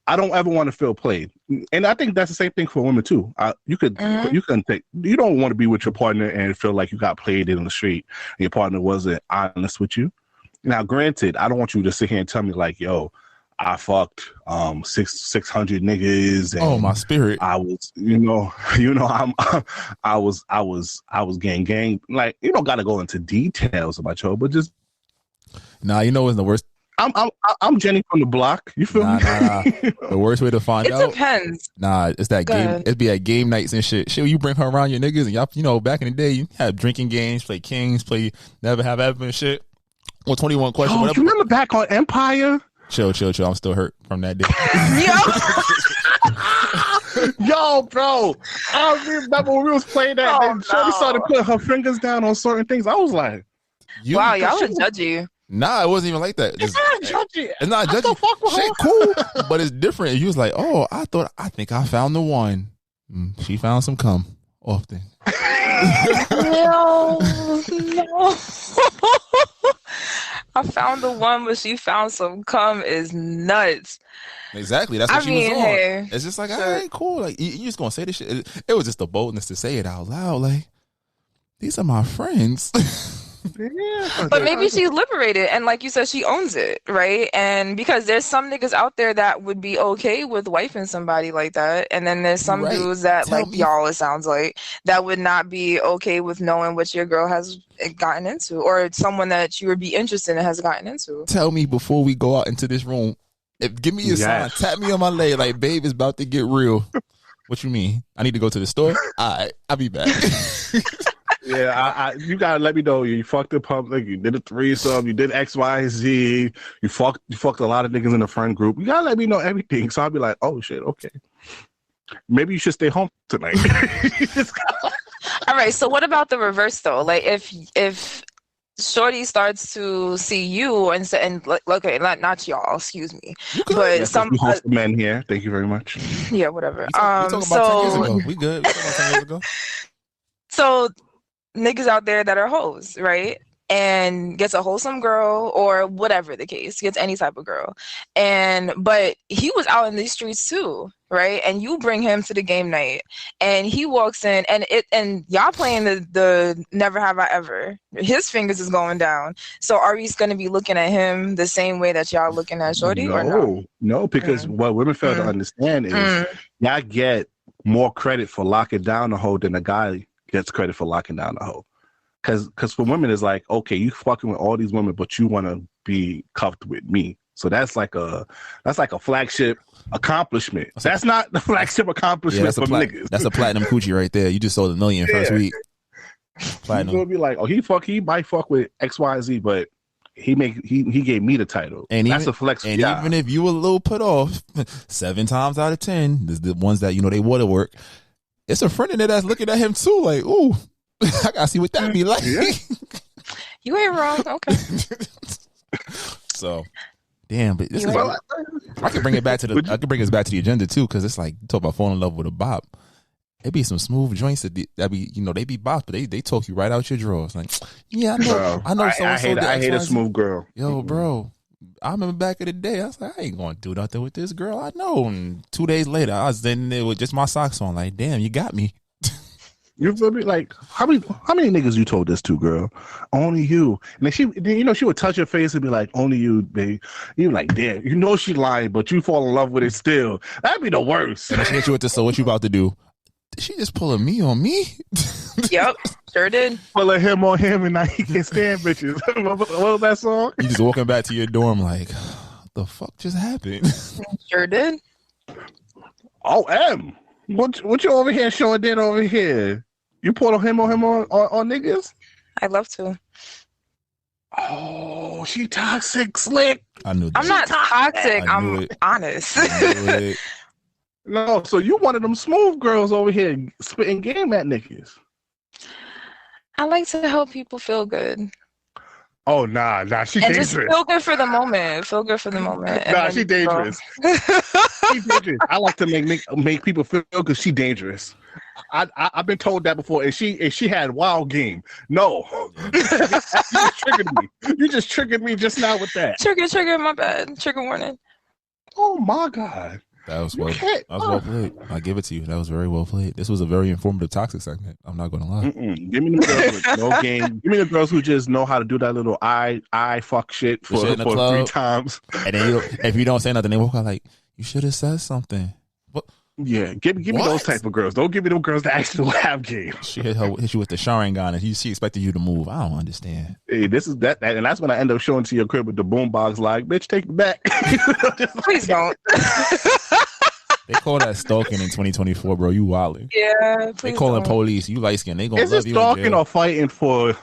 I don't ever want to feel played. And I think that's the same thing for women too. You don't want to be with your partner and feel like you got played in the street and your partner wasn't honest with you. Now, granted, I don't want you to sit here and tell me like, yo, I fucked 600 niggas. And oh, my spirit. I was, I was gang. Like, you don't got to go into details about yo, but just. Nah, you know what's the worst? I'm Jenny from the block. You feel me? Nah. The worst way to find out. It depends. Nah, it's that game. It'd be at game nights and shit. Shit, you bring her around your niggas and y'all, back in the day, you had drinking games, play Kings, play Never Have Ever and shit. Or 21 Questions. Oh, you remember back on Empire? Chill. I'm still hurt from that day. Yo, bro. I remember when we was playing that. And Shorty started putting her fingers down on certain things. I was like, wow, y'all are judgy. Nah, it wasn't even like that. It's not judgy. It's not judgy. Shit, cool, but it's different. You was like, oh, I think I found the one. She found some cum often. No. I found the one, but she found some cum is nuts. Exactly, that's what she was on. Hey, it's just like, all right, cool. Like you just gonna say this shit. It was just the boldness to say it out loud. Like, these are my friends. Yeah, but maybe she's liberated, and like you said, she owns it, right? And because there's some niggas out there that would be okay with wifing somebody like that, and then there's some dudes that y'all, it sounds like, that would not be okay with knowing what your girl has gotten into, or someone that you would be interested in has gotten into. Tell me before we go out into this room. Give me a sign, tap me on my leg, like, babe, it's about to get real. What you mean? I need to go to the store? All right, I'll be back. Yeah, you gotta let me know. You fucked in public. You did a threesome. You did X, Y, Z. You fucked a lot of niggas in the friend group. You gotta let me know everything. So I'll be like, oh shit, okay. Maybe you should stay home tonight. All right. So what about the reverse though? Like if Shorty starts to see you and okay, not y'all, excuse me, but some men here. Thank you very much. Yeah, whatever. We talking about 10 years ago. We good. We talking about 10 years ago. So niggas out there that are hoes, right? And gets a wholesome girl or whatever the case, gets any type of girl. But he was out in these streets too, right? And you bring him to the game night and he walks in and y'all playing the Never Have I Ever. His fingers is going down. So are we going to be looking at him the same way that y'all looking at Shorty or no? No, because what women fail to understand is y'all get more credit for locking down the hoe than a guy gets credit for locking down the hoe. Because for women, it's like, okay, you fucking with all these women, but you want to be cuffed with me. So that's like a flagship accomplishment. That's not the flagship accomplishment for niggas. That's a platinum coochie right there. You just sold $1 million first week. Platinum. You'll be like, oh, he might fuck with XYZ, but he gave me the title. And that's a flex. And even if you were a little put off, 7 times out of 10, the ones that they water work. It's a friend in there that's looking at him too, like, ooh, I gotta see what that be like. Yeah. You ain't wrong. Okay. So, damn, but this is like, I can bring us back to the agenda too, because it's like talk about falling in love with a bop. It be some smooth joints that be they be bops, but they talk you right out your drawers. Like, yeah, I know. I hate a smooth girl. Yo, bro. I remember back in the day, I was like, I ain't gonna do nothing with this girl. I know. And 2 days later, I was in there with just my socks on. Like, damn, you got me. You feel me? Like, how many niggas you told this to, girl? Only you. And then she would touch your face and be like, only you, babe. You like, damn, you know she lying, but you fall in love with it still. That'd be the worst. And she hit you with this. So what you about to do? Did she just pull a me on me? Yep, sure did. Pulling him on him, and now he can't stand bitches. What was that song? You just walking back to your dorm like, what the fuck just happened? Sure did. Oh, M. What you over here showing did over here? You pulled him on niggas? I'd love to. Oh, she toxic, slick. I knew that. I'm not toxic. I'm honest. No, so you one of them smooth girls over here spitting game at niggas. I like to help people feel good. Oh, nah, she and dangerous. Just feel good for the moment. Nah, she dangerous. She dangerous. I like to make people feel good because she dangerous. I've been told that before, and she had wild game. No, you just triggered me. You just triggered me just now with that. Trigger, my bad. Trigger warning. Oh my God. That was well played. I give it to you. That was very well played. This was a very informative toxic segment. I'm not going to lie. Give me the girls with no game. Give me the girls who just know how to do that little I fuck shit for 3 times. And then if you don't say nothing, they walk out like, you should have said something. What? Yeah, give me those type of girls. Don't give me them girls that actually have game. She hit you with the Sharingan, and she expected you to move. I don't understand. Hey, this is that, and that's when I end up showing to your crib with the boombox. Like, bitch, take me back. Please don't. They call that stalking in 2024, bro. You wildin'. Yeah, please. They calling police. You light skin. They gonna love you. Is it stalking or fighting for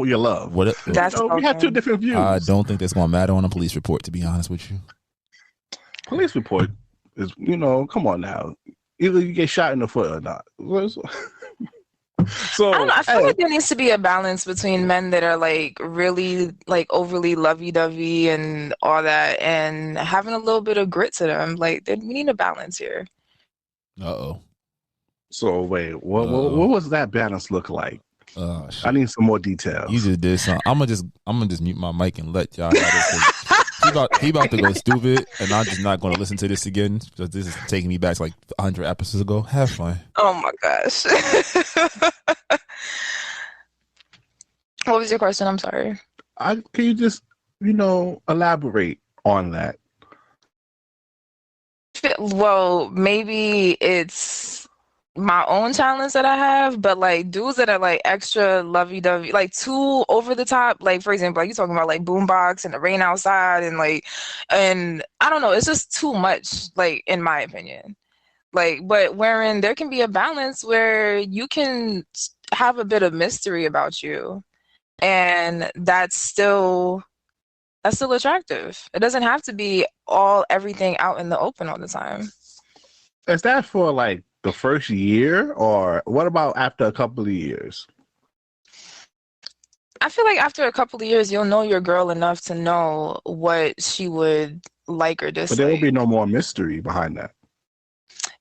your love? We have 2 different views. I don't think that's gonna matter on a police report. To be honest with you, police report is, come on now. Either you get shot in the foot or not. So I don't know. I feel like there needs to be a balance between men that are like really like overly lovey-dovey and all that, and having a little bit of grit to them. Like we need a balance here. Uh-oh. So wait, what was that balance look like? I need some more details. You just did something. I'm gonna just mute my mic and let y'all have this. He about to go stupid, and I'm just not gonna listen to this again because this is taking me back to like 100 episodes ago. Have fun. Oh my gosh. What was your question? I'm sorry. Can you just elaborate on that? Well, maybe it's my own talents that I have, but like dudes that are like extra lovey-dovey, like too over the top, like for example, like you talking about like boombox and the rain outside and I don't know, it's just too much, like in my opinion. Like, but wherein there can be a balance where you can have a bit of mystery about you, and that's still attractive. It doesn't have to be everything out in the open all the time. Is that for like the first year, or what about after a couple of years? I feel like after a couple of years, you'll know your girl enough to know what she would like or dislike. But there will be no more mystery behind that.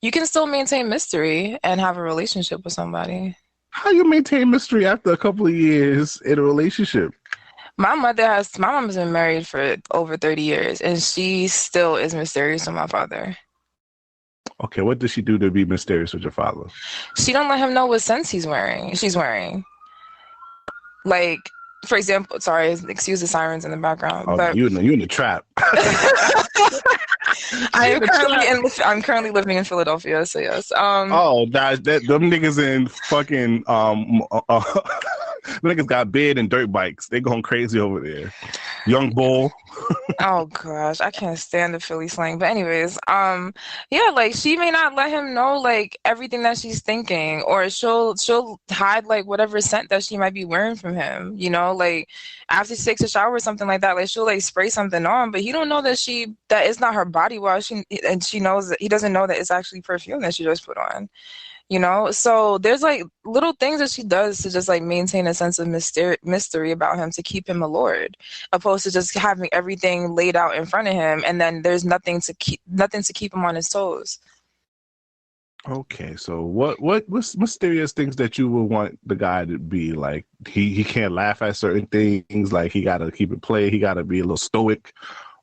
You can still maintain mystery and have a relationship with somebody. How you maintain mystery after a couple of years in a relationship? My mom's been married for over 30 years, and she still is mysterious with my father. Okay, what does she do to be mysterious with your father? She don't let him know what scent she's wearing. Like, for example, sorry, excuse the sirens in the background. Oh, but you in the trap. I'm currently living in Philadelphia, so yes. Them niggas in fucking niggas got bed and dirt bikes. They going crazy over there. Young bull. Oh gosh, I can't stand the Philly slang. But anyways, yeah, like she may not let him know like everything that she's thinking, or she'll hide like whatever scent that she might be wearing from him. Like after she takes a shower or something like that, like she'll like spray something on, but he don't know that it's not her body wash, and she knows that he doesn't know that it's actually perfume that she just put on. So there's like little things that she does to just like maintain a sense of mystery about him, to keep him allured, opposed to just having everything laid out in front of him and then there's nothing to keep him on his toes. Okay, so what's mysterious things that you would want the guy to be like? He can't laugh at certain things, like he got to keep it play, he got to be a little stoic.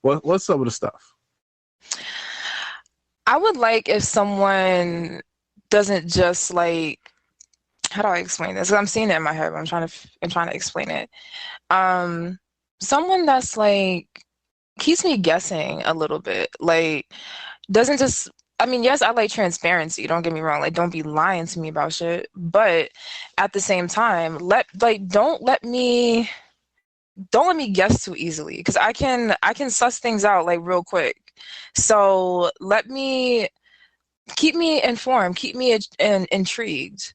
What's some of the stuff? I would like if someone doesn't just like, how do I explain this? 'Cause I'm seeing it in my head, but I'm trying to explain it. Someone that's like keeps me guessing a little bit, like doesn't just. I mean, yes, I like transparency. Don't get me wrong. Like, don't be lying to me about shit. But at the same time, don't let me guess too easily, because I can suss things out like real quick. So keep me informed, keep me intrigued.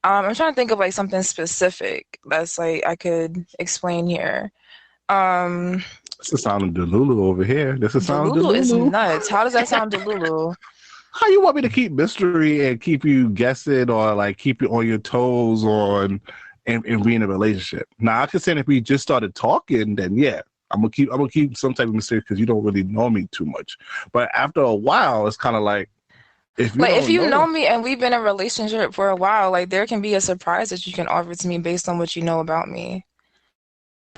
I'm trying to think of like something specific that's like I could explain here. This is sounding Delulu over here. This is sounding Delulu. Is nuts. How does that sound Delulu? How you want me to keep mystery and keep you guessing, or like keep you on your toes and be in a relationship? Now I could say if we just started talking, then yeah, I'm gonna keep some type of mystery because you don't really know me too much. But after a while, it's kind of like if you know me and we've been in a relationship for a while, like there can be a surprise that you can offer to me based on what you know about me.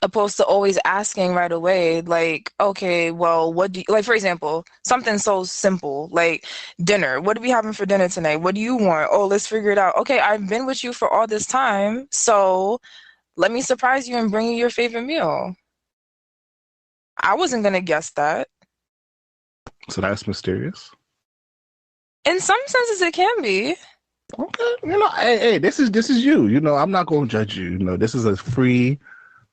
opposed to always asking right away, like, okay, well, what do you, like, for example, something so simple, like dinner. What are we having for dinner tonight? What do you want? Oh, let's figure it out. Okay, I've been with you for all this time, so let me surprise you and bring you your favorite meal. I wasn't gonna guess that. So that's mysterious. In some senses, it can be. Okay, hey, this is you. I'm not gonna judge you. This is a free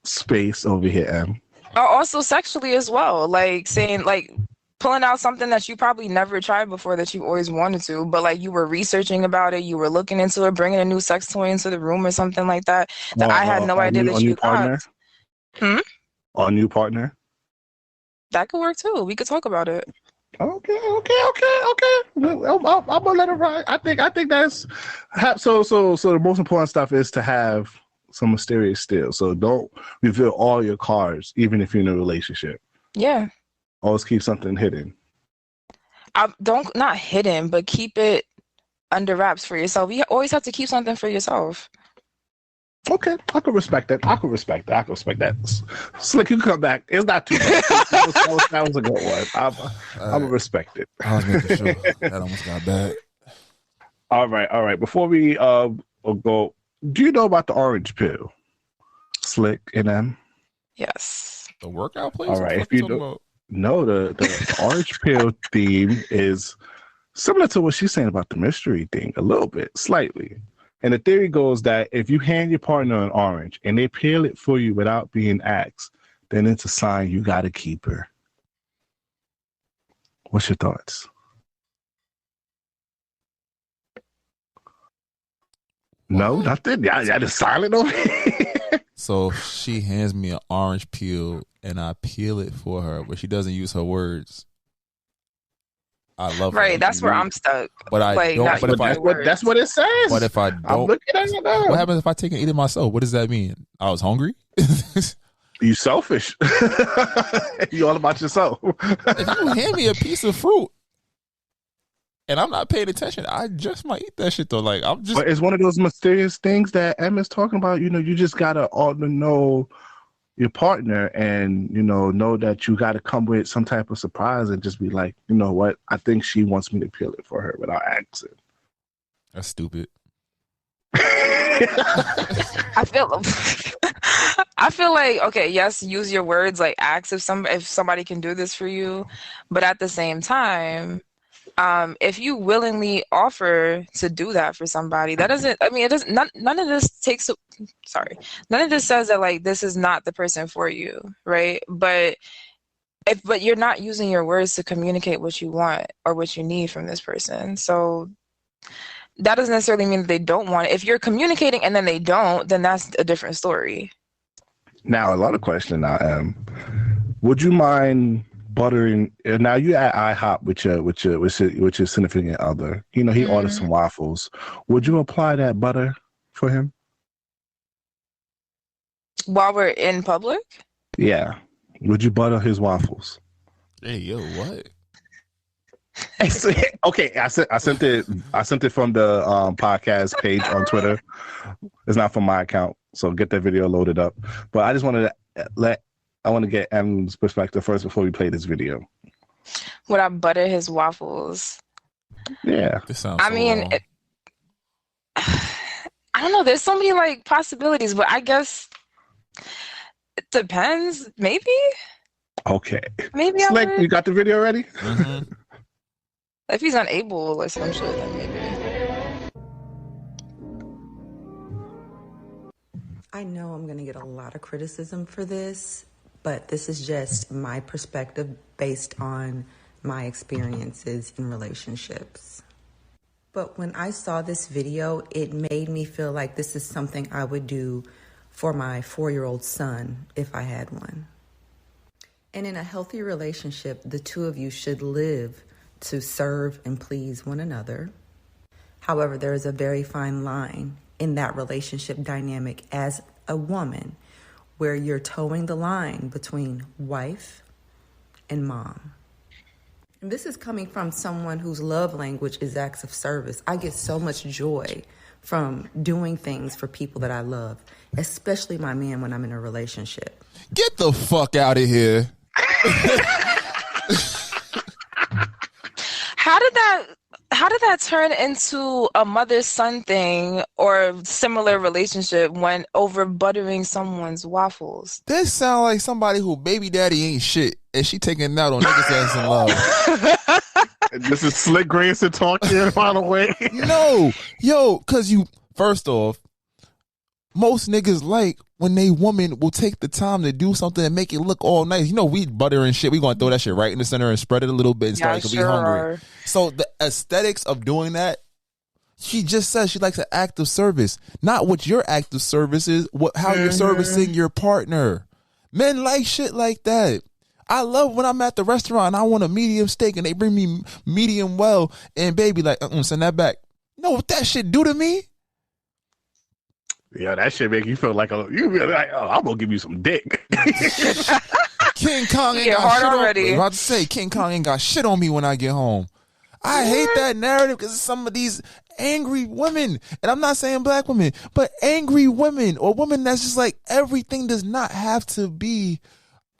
space over here, Em. Also sexually as well, like saying, like, pulling out something that you probably never tried before that you always wanted to, but like you were researching about it, you were looking into it, bringing a new sex toy into the room or something like that I had no idea that you got. Or new partner. That could work too. We could talk about it. Okay. I'm gonna let it ride. I think that's so. The most important stuff is to have some mysterious still. So don't reveal all your cards, even if you're in a relationship. Yeah. Always keep something hidden. Not hidden, but keep it under wraps for yourself. You always have to keep something for yourself. Okay, I can respect that. I can respect that. Slick, you can come back. It's not too bad. That was a good one. I'm gonna respect it. I was making sure. That almost got bad. All right. Before we go, do you know about the orange pill, Slick and M? Yes. The workout place? All right. If you don't know, the orange pill theme is similar to what she's saying about the mystery thing, a little bit, slightly. And the theory goes that if you hand your partner an orange and they peel it for you without being asked, then it's a sign you got to keep her. What's your thoughts? No, nothing. Y'all just silent over here. So she hands me an orange peel and I peel it for her, but she doesn't use her words. I love right. her. That's where I'm stuck. But I like, don't. But that's what it says. But if I don't, I'm looking at it now. What happens if I take and eat it myself? What does that mean? I was hungry. You selfish. You all about yourself. If you hand me a piece of fruit and I'm not paying attention, I just might eat that shit though. Like I'm just. But it's one of those mysterious things that Emma's talking about. You just gotta all know your partner and know that you got to come with some type of surprise and just be like, you know what, I think she wants me to peel it for her without asking. That's stupid. I feel like, okay, yes, use your words, like ask if somebody can do this for you, but at the same time, if you willingly offer to do that for somebody, that doesn't, I mean, it doesn't, none of this none of this says that like this is not the person for you, right? But you're not using your words to communicate what you want or what you need from this person. So that doesn't necessarily mean that they don't want it. If you're communicating and then they don't, then that's a different story. Now, a lot of question now, would you mind buttering? Now you at IHOP with your significant other. He ordered some waffles. Would you apply that butter for him while we're in public? Yeah. Would you butter his waffles? Hey, yo, what? Okay, I sent it from the podcast page on Twitter. It's not from my account, so get that video loaded up. But I just wanted to get M's perspective first before we play this video. Would I butter his waffles? Yeah. This sounds I mean, I don't know. There's so many like possibilities, but I guess it depends. Maybe. Okay. Maybe Slick, you got the video ready? Mm-hmm. If he's unable or some shit, then maybe. I know I'm going to get a lot of criticism for this, but this is just my perspective based on my experiences in relationships. But when I saw this video, it made me feel like this is something I would do for my 4-year-old son if I had one. And in a healthy relationship, the two of you should live to serve and please one another. However, there is a very fine line in that relationship dynamic as a woman where you're towing the line between wife and mom. And this is coming from someone whose love language is acts of service. I get so much joy from doing things for people that I love, especially my man when I'm in a relationship. Get the fuck out of here. How did that turn into a mother-son thing or similar relationship when over buttering someone's waffles? This sound like somebody who baby daddy ain't shit and she taking out on niggas that's in love. This is Slick Grayson talking, by the way. No, yo, cause first off, most niggas like when they woman will take the time to do something and make it look all nice. You know, we butter and shit. We gonna throw that shit right in the center and spread it a little bit and start to be hungry. So the aesthetics of doing that, she just says she likes an act of service, not what your act of service is. How you're servicing your partner. Men like shit like that. I love when I'm at the restaurant and I want a medium steak and they bring me medium well and baby like, send that back. You know what that shit do to me? Yeah, that shit make you feel like you be like, oh, I'm gonna give you some dick. King Kong ain't got shit already. I was about to say King Kong ain't got shit on me when I get home. I hate that narrative because some of these angry women, and I'm not saying black women, but angry women or women that's just like everything does not have to be.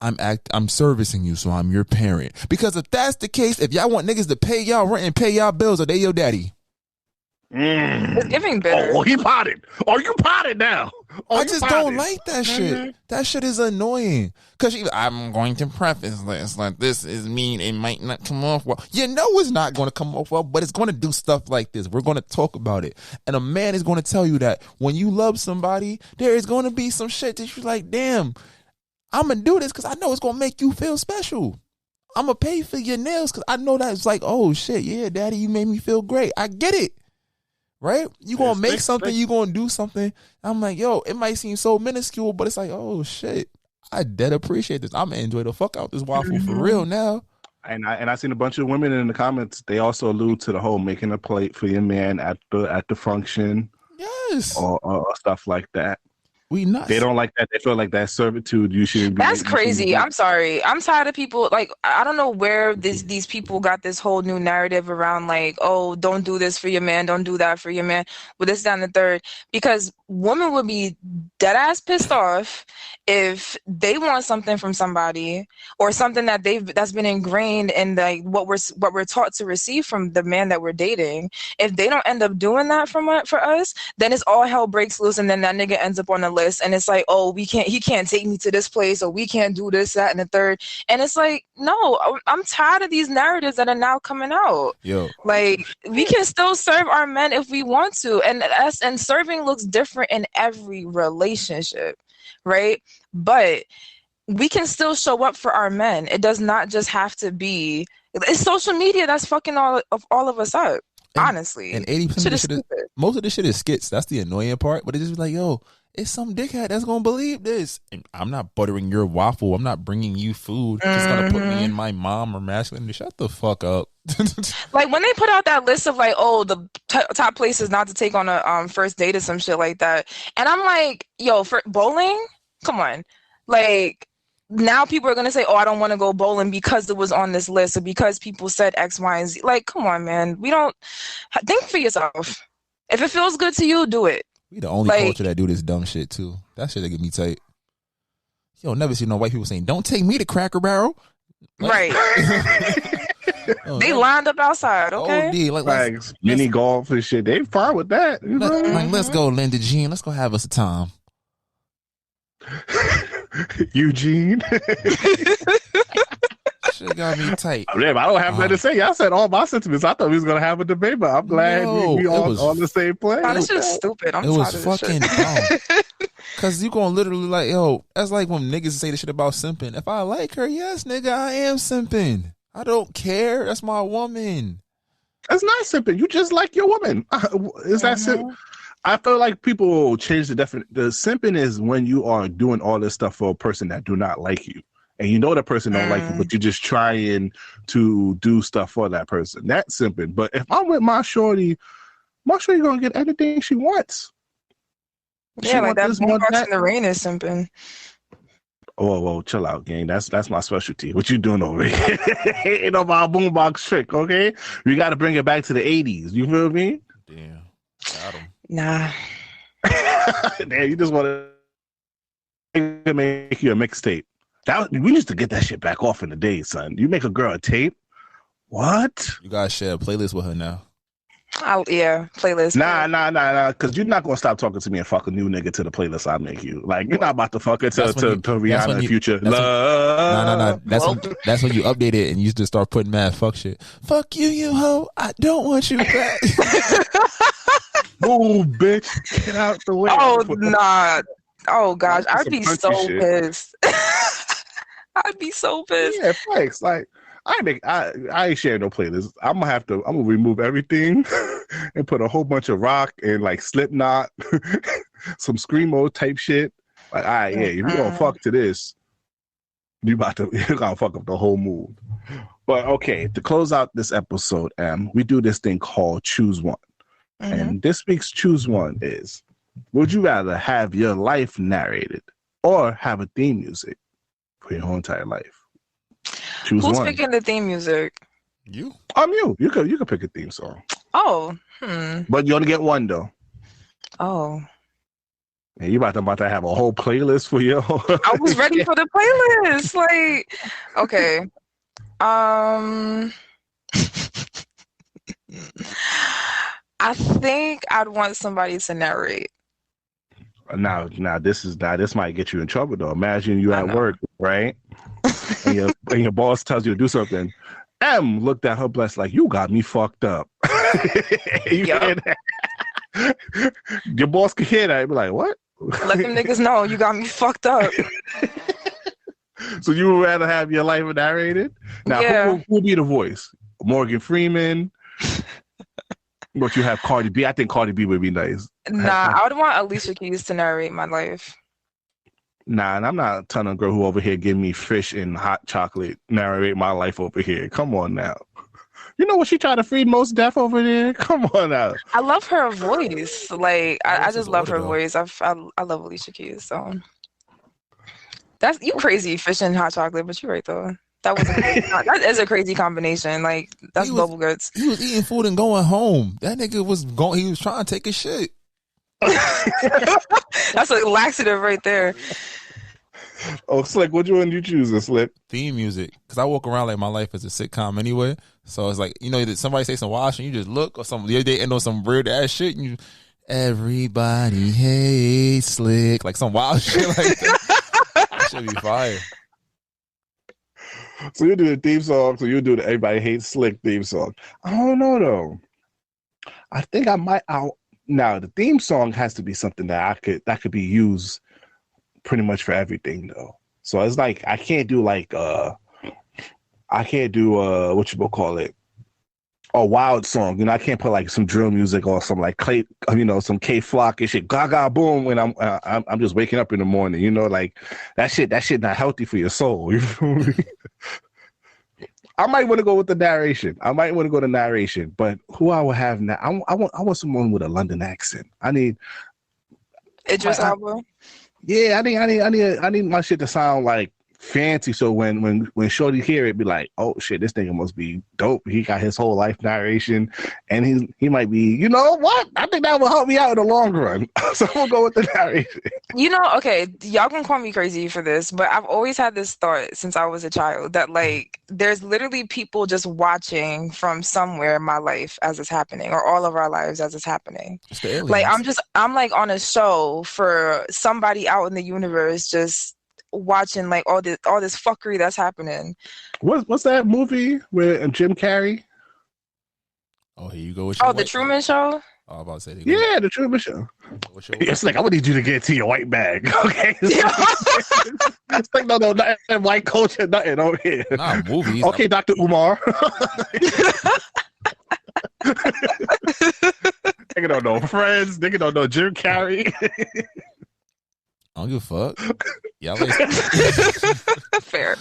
I'm servicing you, so I'm your parent. Because if that's the case, if y'all want niggas to pay y'all rent and pay y'all bills, are they your daddy? It's giving bitter. Oh, he potted. Are you potted now? I just don't like that shit. That shit is annoying. Cause I'm going to preface this like this is mean. It might not come off well. You know it's not going to come off well, but it's going to do stuff like this. We're going to talk about it. And a man is going to tell you that when you love somebody, there is going to be some shit that you're like, damn, I'm going to do this because I know it's going to make you feel special. I'm going to pay for your nails because I know that it's like, oh shit, yeah, daddy, you made me feel great. I get it. Right? You gonna make something, you gonna do something. I'm like, yo, it might seem so minuscule, but it's like, oh shit, I dead appreciate this. I'm gonna enjoy the fuck out this waffle for real now. And I seen a bunch of women in the comments. They also allude to the whole making a plate for your man at the function, yes, or stuff like that. We nuts. They don't like that. They feel like that's servitude. You shouldn't be. That's crazy. I'm sorry. I'm tired of people. Like, I don't know where these people got this whole new narrative around, like, oh, don't do this for your man. Don't do that for your man. But this, that, and the third. Because women would be dead ass pissed off if they want something from somebody or something that's been ingrained in like what we're taught to receive from the man that we're dating. If they don't end up doing that for us, then it's all hell breaks loose, and then that nigga ends up on the list, and it's like, oh, he can't take me to this place, or we can't do this, that, and the third. And it's like, no, I'm tired of these narratives that are now coming out. Yo, like, we can still serve our men if we want to, and serving looks different in every relationship, right? But we can still show up for our men. It does not just have to be. It's social media that's fucking all of us up. Honestly, and 80% of the shit most of this shit is skits. That's the annoying part. But it's just like, yo, it's some dickhead that's gonna believe this. And I'm not buttering your waffle. I'm not bringing you food. Just gonna put me in my mom or masculine. Shut the fuck up. Like when they put out that list of like, oh, the top places not to take on a first date or some shit like that, and I'm like, yo, for bowling, come on, like. Now people are going to say, oh, I don't want to go bowling because it was on this list or because people said X, Y, and Z. Like, come on, man. We don't think for yourself. If it feels good to you, do it. We the only culture that do this dumb shit too. That shit that get me tight. You'll never see no white people saying, don't take me to Cracker Barrel. Like, they lined up outside, okay? OD, like mini golf and shit. They fine with that. You know? Let's go, Linda Jean. Let's go have us a time. Eugene. Shit got me tight. I don't have nothing to say. Y'all said all my sentiments. I thought we was gonna have a debate, but I'm glad we all on the same plane. Oh, this is stupid. It was fucking dumb. Cause you gonna literally like, yo, that's like when niggas say the shit about simping. If I like her, yes, nigga, I am simping. I don't care. That's my woman. That's not simping. You just like your woman. Is that simp? I feel like people change the definition. The simping is when you are doing all this stuff for a person that do not like you. And you know that person don't like you, but you're just trying to do stuff for that person. That's simping. But if I'm with my shorty gonna get anything she wants. Yeah, like that boombox in the rain is simping. Whoa, chill out, gang. That's my specialty. What you doing over here? Ain't no my boombox trick, okay? We got to bring it back to the 80s. You feel me? Damn. Got him. Nah. Damn, you just want to make you a mixtape. We used to get that shit back off in the day, son. You make a girl a tape. What? You guys share a playlist with her now. Playlist. Nah, because you're not gonna stop talking to me and fuck a new nigga to the playlist I make you. Like, you're not about to fuck it to Rihanna in the future. No. That's when you update it and you just start putting mad fuck shit. Fuck you, you hoe. I don't want you back. Oh, bitch, get out the way. Oh, nah. Oh, gosh. I'd be so pissed. I'd be so pissed. Yeah, thanks. Like, I ain't sharing no playlist. I'm gonna remove everything and put a whole bunch of rock and like Slipknot, some screamo type shit. Like, all right, yeah, if you gonna fuck to this, you're gonna fuck up the whole mood. But okay, to close out this episode, we do this thing called Choose One. And this week's Choose One is: would you rather have your life narrated or have a theme music for your whole entire life? Choose Who's one. picking the theme music? You? I'm you. You could pick a theme song. Oh. But you only get one though. Oh. And you about to have a whole playlist for you. I was ready for the playlist. Like, okay. I think I'd want somebody to narrate. Now this might get you in trouble though. Imagine you at work, right? and your boss tells you to do something. M looked at her blessed like, you got me fucked up. You hear that? Your boss can hear that. Be like, what? Let them niggas know you got me fucked up. So you would rather have your life narrated? Now, who will be the voice? Morgan Freeman? But you have Cardi B. I think Cardi B would be nice. Nah, I would want Alicia Keys to narrate my life. Nah, and I'm not telling a girl who over here give me fish and hot chocolate narrate my life over here. Come on now. You know what she trying to feed Mos Def over there? Come on now. I love her voice. Like, I just love her voice. I love Alicia Keys. So that's you crazy fish and hot chocolate, but you're right though. That is a crazy combination. Like, that's bubble guts. He was eating food and going home. That nigga was going. He was trying to take a shit. That's a laxative right there. Oh, Slick, which one you choose, Slick? Theme music, because I walk around like my life is a sitcom anyway. So it's like, you know, somebody say some wild shit, and you just look, or something. The other day end on some weird ass shit, and you, everybody hates Slick, like some wild shit like that. That should be fire. So you do the theme song, so you do the Everybody Hates Slick theme song. I don't know though. I think I might now the theme song has to be something that could be used pretty much for everything though. So it's like I can't do what you will call it, a wild song. You know, I can't put like some drill music or some like Clay, some K Flock and shit, gaga boom when I'm just waking up in the morning. You know, like that shit not healthy for your soul. You feel me? I might want to go with the narration. But who I would have now? I want someone with a London accent. I need Idris Elba. Yeah, I need my shit to sound like fancy. So when Shorty hear it, be like, oh shit, this nigga must be dope. He got his whole life narration, and he might be. You know what? I think that will help me out in the long run. So we'll go with the narration. You know, okay, y'all can call me crazy for this, but I've always had this thought since I was a child that like there's literally people just watching from somewhere in my life as it's happening, or all of our lives as it's happening. Like I'm like on a show for somebody out in the universe just watching like all this fuckery that's happening. What's that movie with Jim Carrey? Oh, here you go. The Truman Show. Oh, I'm about to say that. Yeah, the Truman Show. It's like, I'm gonna need you to get to your white bag, okay? It's like no, nothing white culture, nothing over here. Nah, movies. Okay, Dr. Umar. Nigga don't know Friends. Nigga don't know Jim Carrey. I don't give a fuck. Yeah, fair.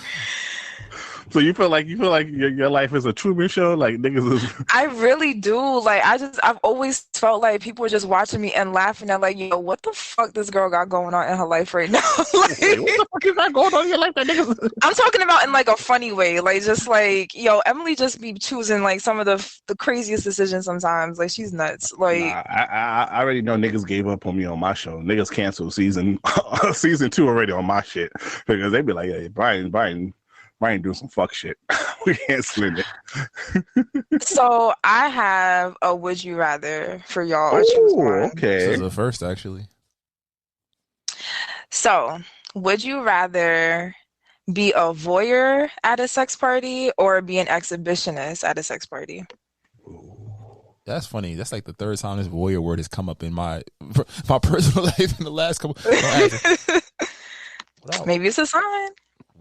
So you feel like your life is a Truman Show, like niggas is. I really do. Like, I've always felt like people were just watching me and laughing at, like, yo, what the fuck this girl got going on in her life right now? Like, Wait, what the fuck is that going on in your life? That niggas. I'm talking about in like a funny way, like just like, yo, Emily just be choosing like some of the craziest decisions sometimes. Like, she's nuts. Like, Nah, I already know niggas gave up on me on my show. Niggas canceled season 2 already on my shit because they be like, yeah, Brian doing some fuck shit. We canceling it. so I have a would you rather for y'all. Or choose one. Okay. This is the first, actually. So, would you rather be a voyeur at a sex party or be an exhibitionist at a sex party? That's funny. That's like the third time this voyeur word has come up in my personal life in the last couple. Maybe it's a sign.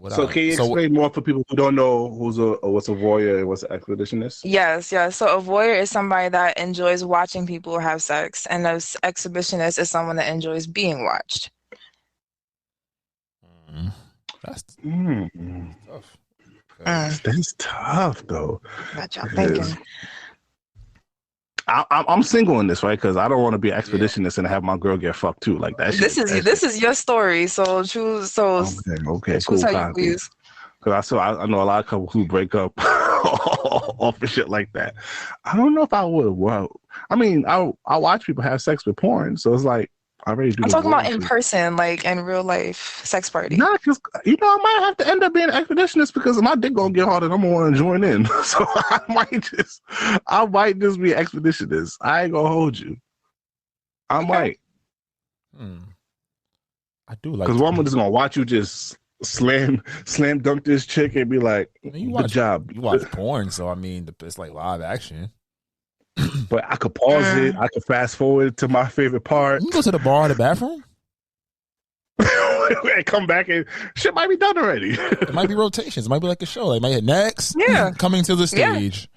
So can you explain more for people who don't know what's a voyeur and what's an exhibitionist? Yes. So a voyeur is somebody that enjoys watching people have sex, and an exhibitionist is someone that enjoys being watched. That's tough. That's tough though. Got y'all thinking. I'm single in this, right? Because I don't want to be an expeditionist and have my girl get fucked too. Like that. This is your story, so choose. So okay, choose cool. how you please. Because I know a lot of couples who break up off of shit like that. I don't know if I would. Well, I mean, I watch people have sex with porn, so it's like I already do. I'm talking about in person, like in real life sex party. Nah, because I might have to end up being an expeditionist because my dick gonna get hard and I'm gonna want to join in. So I might just be an expeditionist. I ain't gonna hold you. I might. I do like because woman is gonna watch you just slam dunk this chick and be like, "Good job." You watch porn, so I mean, it's like live action. But I could pause it. I could fast forward to my favorite part. You can go to the bar or the bathroom. And come back and shit might be done already. It might be rotations. It might be like a show. Like, might hit next. Yeah. Coming to the stage.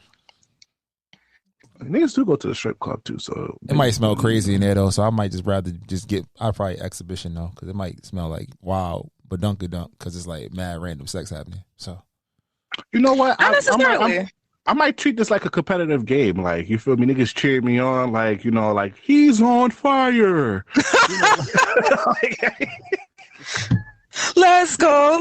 Yeah. Niggas do go to the strip club too, so it might smell crazy in there though. So I might just rather I'll probably exhibition though, because it might smell like wow, but dunk because it's like mad random sex happening. So you know what? Not necessarily. I might treat this like a competitive game. Like, you feel me? Niggas cheer me on. Like, like he's on fire. Let's go.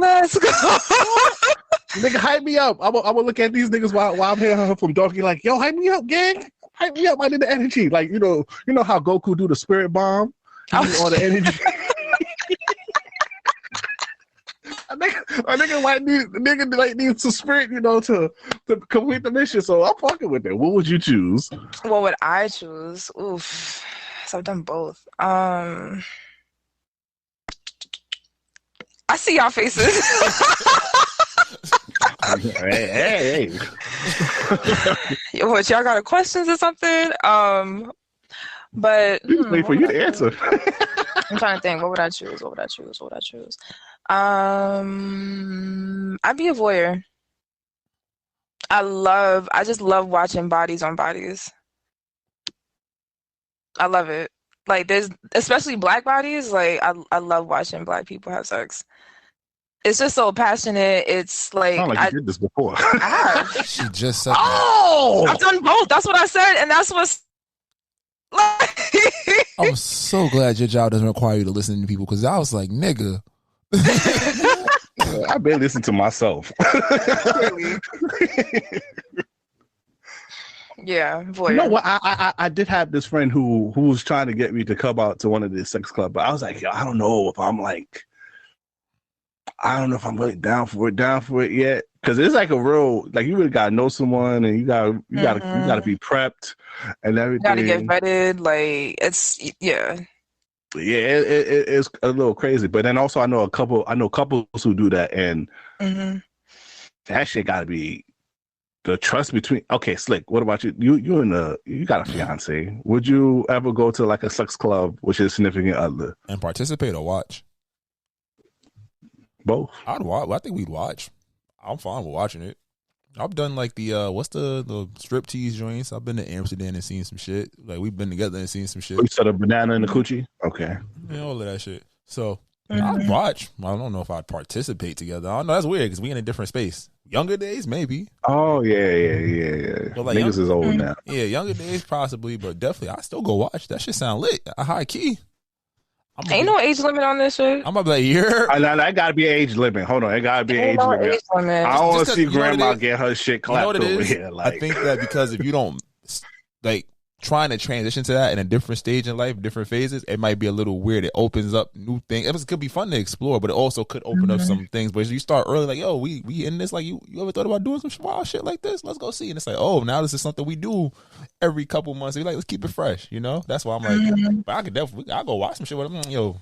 Nigga, hype me up. I'm gonna look at these niggas while I'm hearing from Donkey. Like, yo, hype me up, gang. Hype me up. I need the energy. Like, you know how Goku do the spirit bomb. All the energy. A nigga might need some spirit, to complete the mission. So I'm fucking with it. What would you choose? What would I choose? Oof. So I've done both. I see y'all faces. Hey. What, y'all got questions or something? But wait for you to answer. I'm trying to think. What would I choose? I'd be a voyeur. I just love watching bodies on bodies. I love it. Like, there's especially black bodies. Like, I love watching black people have sex. It's just so passionate. It's like, you did this before. I have. She just said I've done both. That's what I said, and that's what's. I'm so glad your job doesn't require you to listen to people, because I was like, nigga. I barely listen to myself. Yeah, voyeur. You know what? I did have this friend who was trying to get me to come out to one of the sex clubs, but I was like, yo, I don't know if I'm really down for it yet, because it's like a real, like, you really gotta know someone, and you gotta be prepped and everything. You gotta get vetted. Like, it's it's a little crazy. But then also I know couples who do that, and that shit gotta be the trust between. Okay, Slick, what about you? You got a fiance. Would you ever go to like a sex club with your significant other and participate or watch? Both. I'd watch. I think we'd watch. I'm fine with watching it. I've done like the what's the striptease joints. I've been to Amsterdam and seen some shit. Like, we've been together and seen some shit. You said a banana in the coochie? Okay. Yeah, all of that shit. So I'd watch. I don't know if I'd participate together. I don't know. That's weird because we in a different space. Younger days, maybe. Oh yeah. But like Niggas is old now. Yeah, younger days possibly, but definitely I still go watch. That shit sound lit. A high key. Ain't no age limit on this shit. I'm gonna be like, yeah. That gotta be age limit. Hold on, it gotta be age limit. I don't want to see grandma get her shit clapped over here. Like, I think that because if you don't like trying to transition to that in a different stage in life, different phases, it might be a little weird. It opens up new things. It could be fun to explore, but it also could open up some things. But you start early, like, yo, we in this. Like, you ever thought about doing some wild shit like this? Let's go see. And it's like, oh, now this is something we do every couple months. So like, let's keep it fresh. You know, that's why I'm like, but I could definitely, I'll go watch some shit with him. Yo,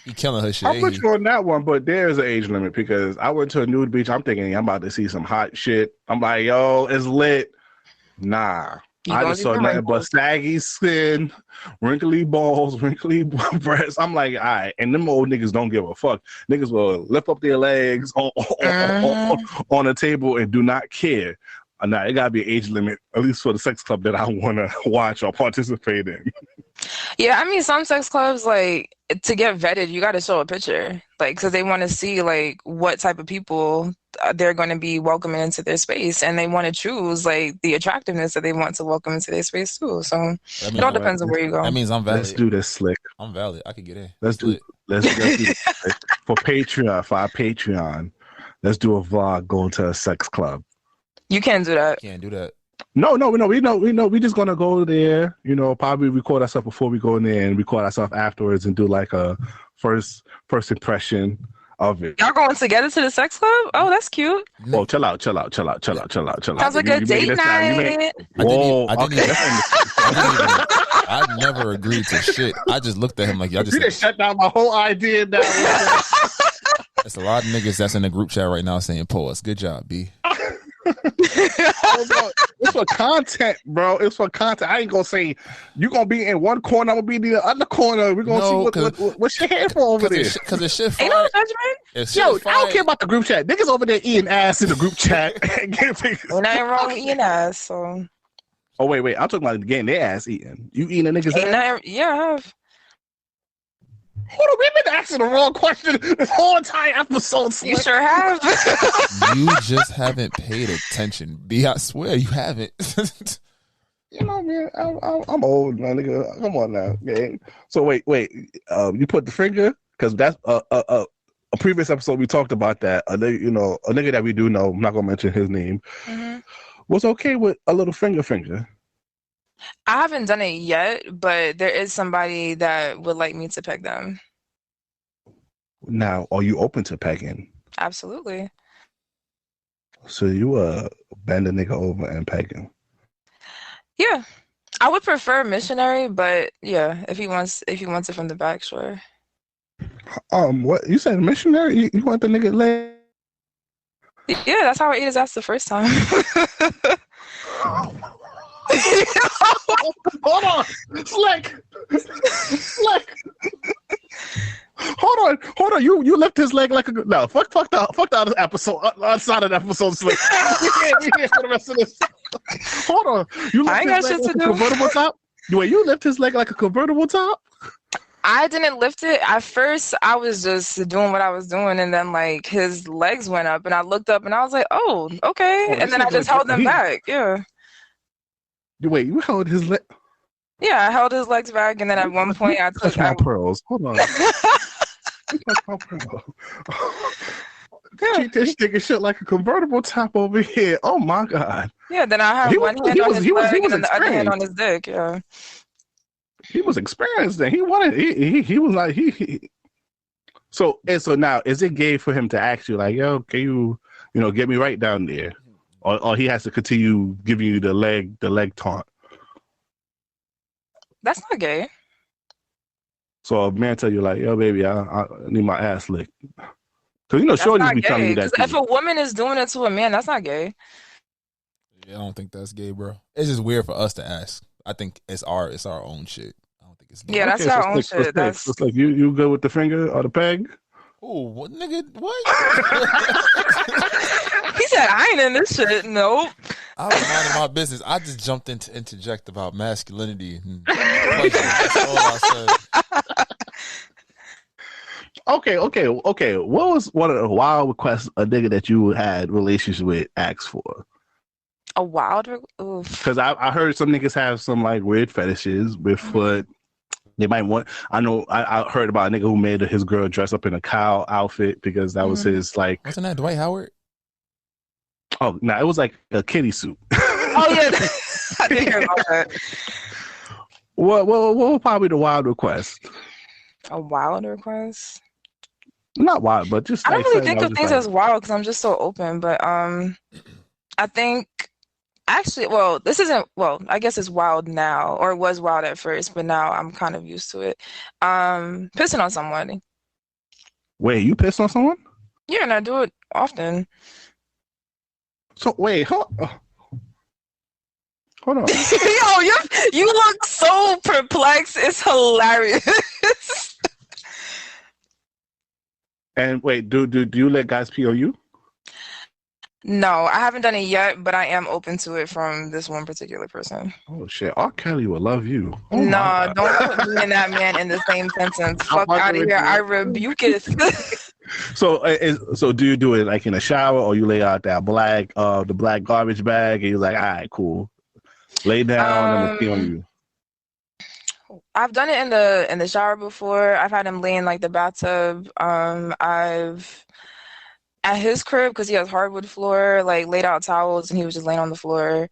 he killing her shit. I'll put you on that one, but there's an age limit because I went to a nude beach. I'm thinking I'm about to see some hot shit. I'm like, yo, it's lit. Nah. I just saw nothing but saggy skin, wrinkly balls, wrinkly breasts. I'm like, all right. And them old niggas don't give a fuck. Niggas will lift up their legs on a table and do not care. Nah, it gotta be an age limit, at least for the sex club that I want to watch or participate in. Yeah, I mean, some sex clubs, like, to get vetted, you got to show a picture, like, because they want to see, like, what type of people they're going to be welcoming into their space, and they want to choose, like, the attractiveness that they want to welcome into their space, too. So it all depends on where you go. That means I'm valid. Let's do this, Slick. I'm valid. I could get in. Let's do this. For Patreon, for our Patreon, let's do a vlog going to a sex club. You can't do that. Can't do that. No, we know. We just gonna go there. You know, probably record ourselves before we go in there and record ourselves afterwards and do like a first impression of it. Y'all going together to the sex club? Oh, that's cute. Whoa, chill out. Sounds like a date night. I never agreed to shit. I just looked at him like y'all just. You just shut down my whole idea now. There's a lot of niggas that's in the group chat right now saying, "Pause. Good job, B." It's for content, bro. It's for content. I ain't gonna say you gonna be in one corner. I'm gonna be in the other corner. We're gonna see what's your hand for over there. Because the shit ain't no judgment. Yo, I don't care about the group chat. Niggas over there eating ass in the group chat. Ain't nothing wrong with eating ass. So. Oh wait. I'm talking about getting their ass eaten. You eating a nigga's ass? Yeah, I have. Hold on, we've been asking the wrong question this whole entire episode. You sure have. You just haven't paid attention, B. I swear you haven't. You know, man, I'm old, man. Nigga, come on now, man. So wait. You put the finger because that's a previous episode we talked about that. A nigga that we do know. I'm not gonna mention his name. Was okay with a little finger. I haven't done it yet, but there is somebody that would like me to peg them. Now, are you open to pegging? Absolutely. So you bend a nigga over and peg him? Yeah, I would prefer missionary, but yeah, if he wants it from the back, sure. What you said, missionary? You want the nigga leg? Yeah, that's how I ate his ass the first time. Hold on, Slick. Hold on. You lift his leg like a no. Fuck the episode. Outside of the episode, Slick. We can't for the rest of this. Hold on. You lift his leg like a convertible top. Wait, you lift his leg like a convertible top? I didn't lift it. At first, I was just doing what I was doing, and then like his legs went up, and I looked up, and I was like, "Oh, okay." And then I just held them back. Yeah. Wait, you held his leg? Yeah, I held his legs back, and then at one point I took my pearls. Hold on. My pearls. Keep this nigga shit like a convertible top over here. Oh my god. Yeah, then I have one hand on his leg and then the other hand on his dick. Yeah. He was experienced then. He wanted. He was like he. So now is it gay for him to ask you like, yo, can you get me right down there? Or he has to continue giving you the leg taunt. That's not gay. So a man tell you like, yo, baby, I need my ass licked. Because shorties be telling you that. If a woman is doing it to a man, that's not gay. Yeah, I don't think that's gay, bro. It's just weird for us to ask. I think it's our own shit. I don't think it's gay. Yeah, that's our own shit. It's like you good with the finger or the peg? Oh, what nigga? What? He said, I ain't in this shit. Nope. I was minding my business. I just jumped in to interject about masculinity. That's all I said. Okay. What was one of the wild requests a nigga that you had relations with asked for? A wild? Oof. Because I heard some niggas have some like weird fetishes with foot. They might want. I know. I heard about a nigga who made his girl dress up in a cow outfit because that was his like. Wasn't that Dwight Howard? Oh no, it was like a kitty suit. Oh yeah, I did hear about that. What was probably the wild request? A wild request? Not wild, but just I don't like really think of things like, as wild because I'm just so open. But I think actually, well, this isn't. Well, I guess it's wild now, or it was wild at first, but now I'm kind of used to it. Pissing on someone. Wait, you pissed on someone? Yeah, and I do it often. So wait, hold on. Yo, you look so perplexed. It's hilarious. And wait, do you let guys pee on you? No, I haven't done it yet, but I am open to it from this one particular person. Oh shit, R. Kelly will love you. Oh, no, don't put me and that man in the same sentence. Fuck out of here. I rebuke it. So do you do it like in a shower, or you lay out that the black garbage bag and you're like, all right, cool. Lay down and pee on you. I've done it in the shower before. I've had him lay in like the bathtub. I've at his crib because he has hardwood floor, like laid out towels and he was just laying on the floor.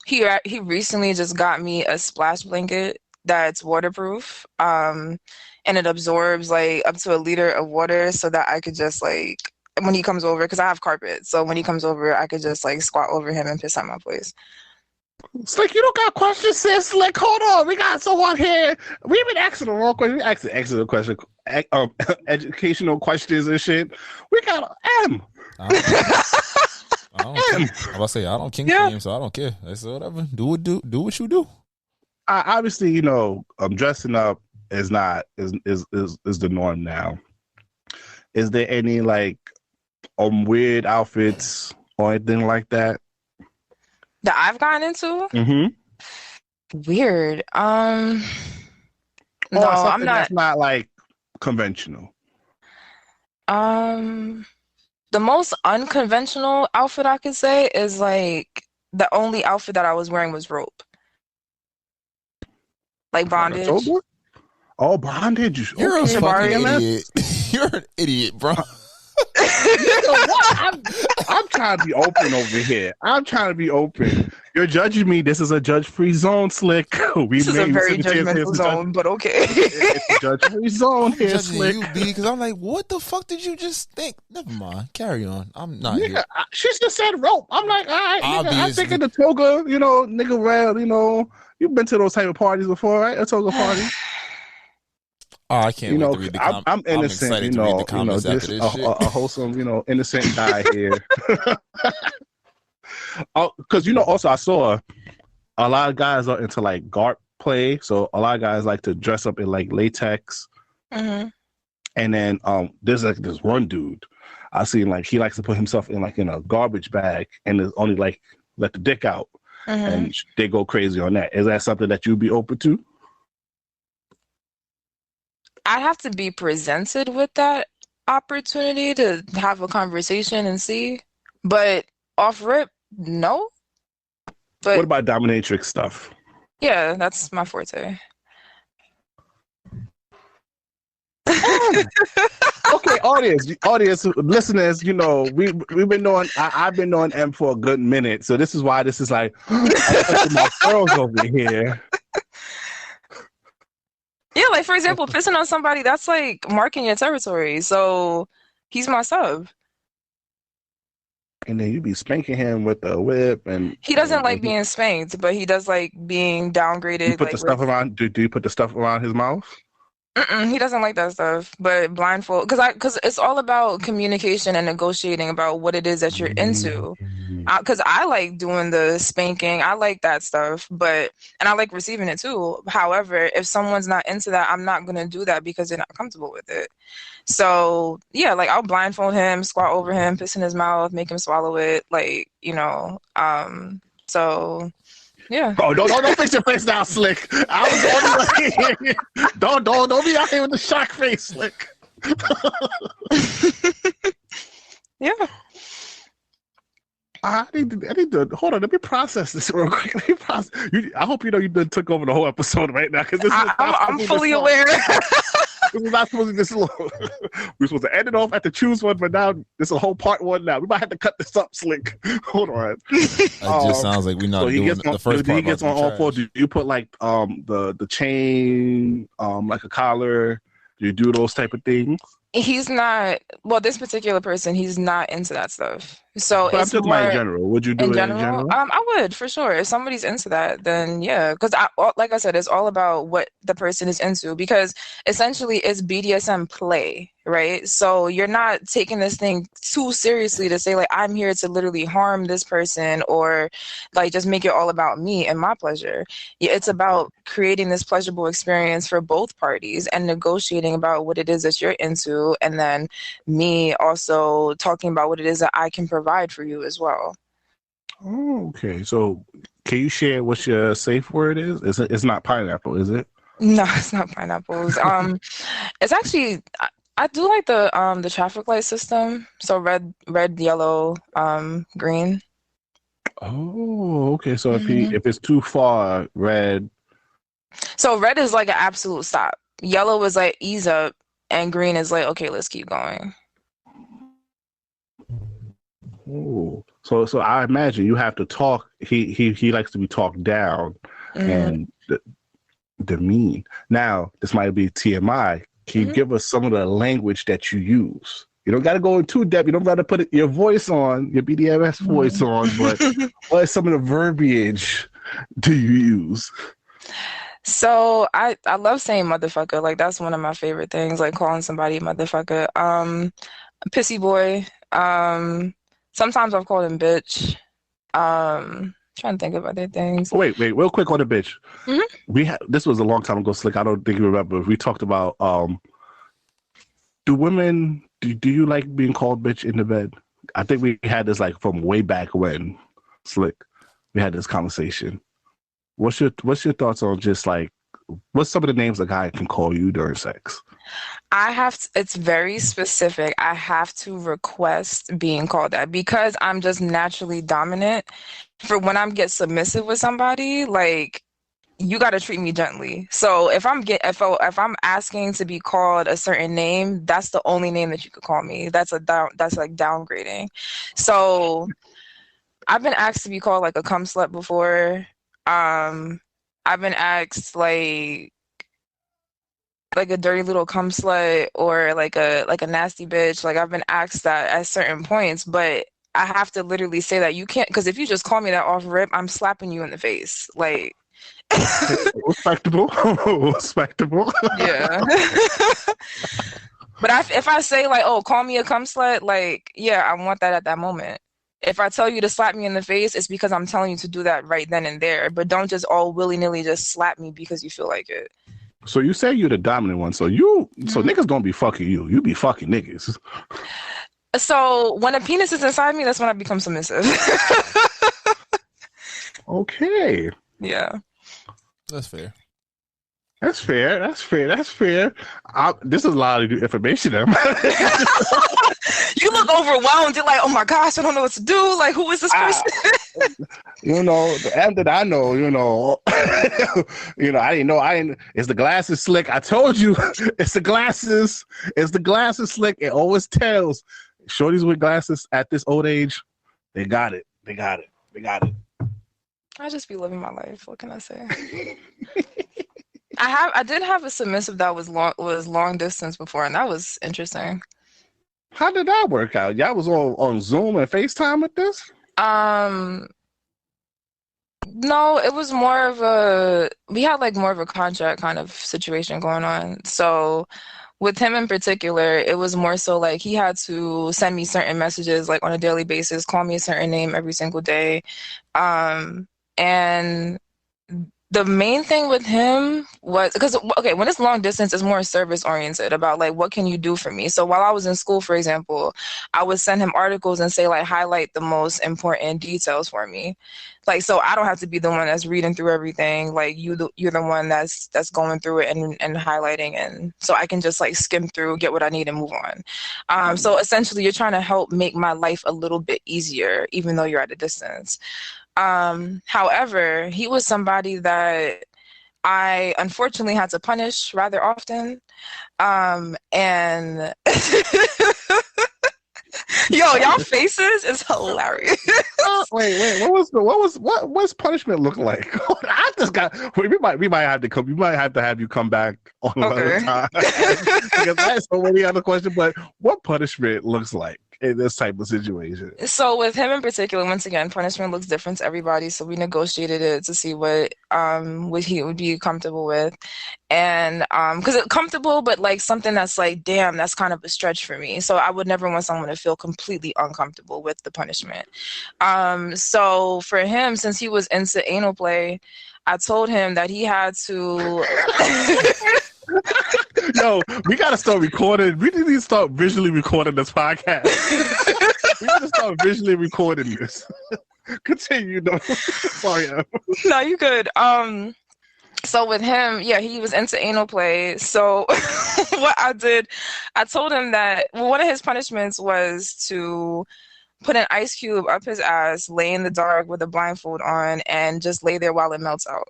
He recently just got me a splash blanket that's waterproof. And it absorbs like up to a liter of water so that I could just like when he comes over, because I have carpet, so when he comes over I could just like squat over him and piss at my place. It's like, you don't got questions, sis. Like, hold on, we got someone here. We've been asking the wrong question. We asking excellent question, educational questions and shit. We got M. I'm about to say I don't kink shame, so I don't care. I said whatever. Do what you do. Obviously, dressing up is the norm now. Is there any like weird outfits or anything like that that I've gotten into? Mm-hmm. Weird. No, I'm not. That's not like conventional. The most unconventional outfit I could say is like the only outfit that I was wearing was rope, like bondage. Oh, bondage. You're a fucking idiot. You're an idiot, bro. I'm trying to be open over here. I'm trying to be open. You're judging me. This is a judge-free zone, Slick. This is a very judgmental zone, but okay. It's a judge-free zone here, Slick. You, B, because I'm like, what the fuck did you just think? Never mind. Carry on. I'm not here. She just said rope. I'm like, all right. I'm thinking the toga, nigga, well, you've been to those type of parties before, right? A toga party. Oh, I can't wait to read the comments. I'm innocent, I'm excited to read the comments just after this shit. A wholesome, innocent guy here. Because, also I saw a lot of guys are into like GARP play. So a lot of guys like to dress up in like latex. Mm-hmm. And then there's like this one dude I seen like he likes to put himself in a garbage bag and is only like let the dick out. Mm-hmm. And they go crazy on that. Is that something that you'd be open to? I'd have to be presented with that opportunity to have a conversation and see. But off rip, no. But what about dominatrix stuff? Yeah, that's my forte. Okay, audience, listeners, we've been knowing. I've been knowing M for a good minute, so this is why this is like my girls over here. Yeah, like for example, pissing on somebody, that's like marking your territory. So he's my sub. And then you be spanking him with the whip, and he doesn't like being spanked, but he does like being downgraded. You put the stuff around. Do you put the stuff around his mouth? He doesn't like that stuff, but blindfold, because it's all about communication and negotiating about what it is that you're into. Because I like doing the spanking, I like that stuff, and I like receiving it too. However, if someone's not into that, I'm not gonna do that because they're not comfortable with it. So yeah, like I'll blindfold him, squat over him, piss in his mouth, make him swallow it, So Yeah. Oh, don't fix your face now, Slick. I was on don't be out here with the shock face, Slick. Yeah. I need to hold on. Let me process this real quick. I hope you know you done took over the whole episode right now because I'm fully aware. This was not supposed to be this long. We were supposed to end it off at the choose one, but now this is a whole part one. Now we might have to cut this up, Slick. Hold on. It just sounds like we're not doing the first part. He gets on all four. Do you put like the chain, like a collar? Do you do those type of things? He's not. Well, this particular person, he's not into that stuff. So but it's I'm just more in general. Would you do it in general? I would for sure. If somebody's into that, then yeah. Because like I said, it's all about what the person is into. Because essentially, it's BDSM play, right? So you're not taking this thing too seriously to say like I'm here to literally harm this person or like just make it all about me and my pleasure. It's about creating this pleasurable experience for both parties and negotiating about what it is that you're into, and then me also talking about what it is that I can provide for you as well. Oh, okay. So can you share what your safe word is? It's not pineapple, is it? No, it's not pineapples. It's actually I do like the traffic light system. So red, yellow, green. Oh, okay. So if it's too far, red. So red is like an absolute stop. Yellow is like ease up, and green is like okay, let's keep going. Oh, so I imagine you have to talk. He likes to be talked down and demean. Now this might be TMI. Can you give us some of the language that you use? You don't got to go in too depth. You don't got to put your voice on, your BDMS voice on, but what some of the verbiage do you use? So I love saying motherfucker. Like that's one of my favorite things. Like calling somebody motherfucker. Pissy boy. Sometimes I've called him bitch. Trying to think of other things. Wait, real quick on the bitch. This was a long time ago, Slick. I don't think you remember. We talked about do women do you like being called bitch in the bed? I think we had this like from way back when, Slick. We had this conversation. What's your thoughts on just like what's some of the names a guy can call you during sex? It's very specific. I have to request being called that because I'm just naturally dominant. For when I get submissive with somebody, like you got to treat me gently. So if I'm asking to be called a certain name, that's the only name that you could call me. That's like downgrading. So I've been asked to be called like a cum slut before. I've been asked like a dirty little cum slut or like a nasty bitch. Like I've been asked that at certain points, but I have to literally say that you can't, because if you just call me that off rip, I'm slapping you in the face. Like respectable. Yeah. But if I say like, oh, call me a cum slut, like, yeah, I want that at that moment. If I tell you to slap me in the face, it's because I'm telling you to do that right then and there. But don't just all willy-nilly just slap me because you feel like it. So you say you're the dominant one. So niggas gonna be fucking you. You be fucking niggas. So when a penis is inside me, that's when I become submissive. Okay. Yeah. That's fair. That's fair. This is a lot of new information. You look overwhelmed. You're like, oh my gosh, I don't know what to do. Like, who is this person? The M that I know, I didn't know. It's the glasses, Slick. I told you, it's the glasses. It's the glasses, Slick. It always tells. Shorties with glasses at this old age, they got it. I just be living my life. What can I say? I did have a submissive that was long distance before, and that was interesting. How did that work out? Y'all was on Zoom and FaceTime with this? No, it was more of we had like more of a contract kind of situation going on. So with him in particular, it was more so like he had to send me certain messages like on a daily basis, call me a certain name every single day. And The main thing with him was because, okay, when it's long distance, it's more service oriented about like, what can you do for me? So while I was in school, for example, I would send him articles and say like, highlight the most important details for me. Like, so I don't have to be the one that's reading through everything. Like you're the one that's going through it and highlighting. And so I can just like skim through, get what I need and move on. So essentially you're trying to help make my life a little bit easier, even though you're at a distance. However, he was somebody that I unfortunately had to punish rather often. And yo, y'all faces is hilarious. Wait, what's punishment look like? I just got. We might have to come. We might have to have you come back on another time because I have so many other questions. But what punishment looks like in this type of situation? So with him in particular, once again, punishment looks different to everybody. So we negotiated it to see what he would be comfortable with, and because it's comfortable, but like something that's like, damn, that's kind of a stretch for me. So I would never want someone to feel completely uncomfortable with the punishment. So for him, since he was into anal play, I told him that he had to. Yo, we gotta start recording. We need to start visually recording this podcast. We gotta start visually recording this. Continue, though. Sorry. No, you good. So with him, yeah, he was into anal play. So what I did, I told him that one of his punishments was to put an ice cube up his ass, lay in the dark with a blindfold on, and just lay there while it melts out.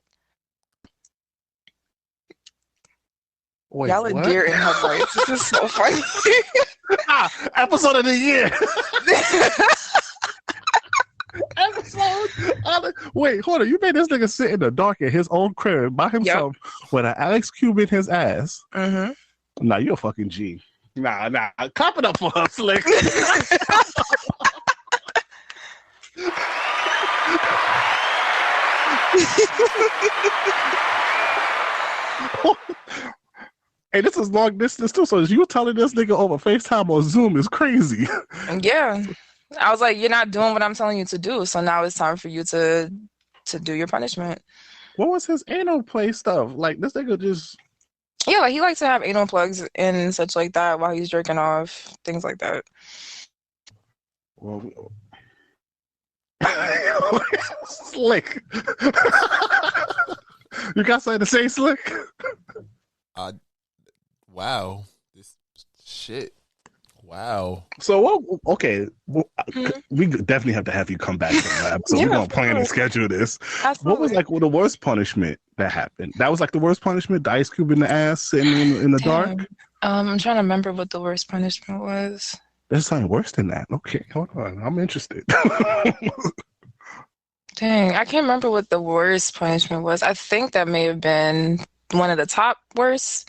Wait, y'all are deer in headlights. This is so funny. Episode of the year. Wait, hold on. You made this nigga sit in the dark in his own crib by himself with an Alex Cube in his ass. Mm-hmm. Nah, you're a fucking G. Nah. Clap it up for her, Slick. Hey, this is long distance too, so you telling this nigga over FaceTime or Zoom is crazy. Yeah. I was like, you're not doing what I'm telling you to do, so now it's time for you to do your punishment. What was his anal play stuff? Like, this nigga just... Yeah, like he likes to have anal plugs and such like that while he's jerking off, things like that. Well, Slick. You got something to say, Slick? Wow. This shit. Wow. So, okay. We definitely have to have you come back to the lab. So we're going to plan and schedule this. Absolutely. What was like the worst punishment that happened? That was like the worst punishment? The ice cube in the ass sitting in the dark? I'm trying to remember what the worst punishment was. There's something worse than that. Okay, hold on. I'm interested. Dang, I can't remember what the worst punishment was. I think that may have been one of the top worst.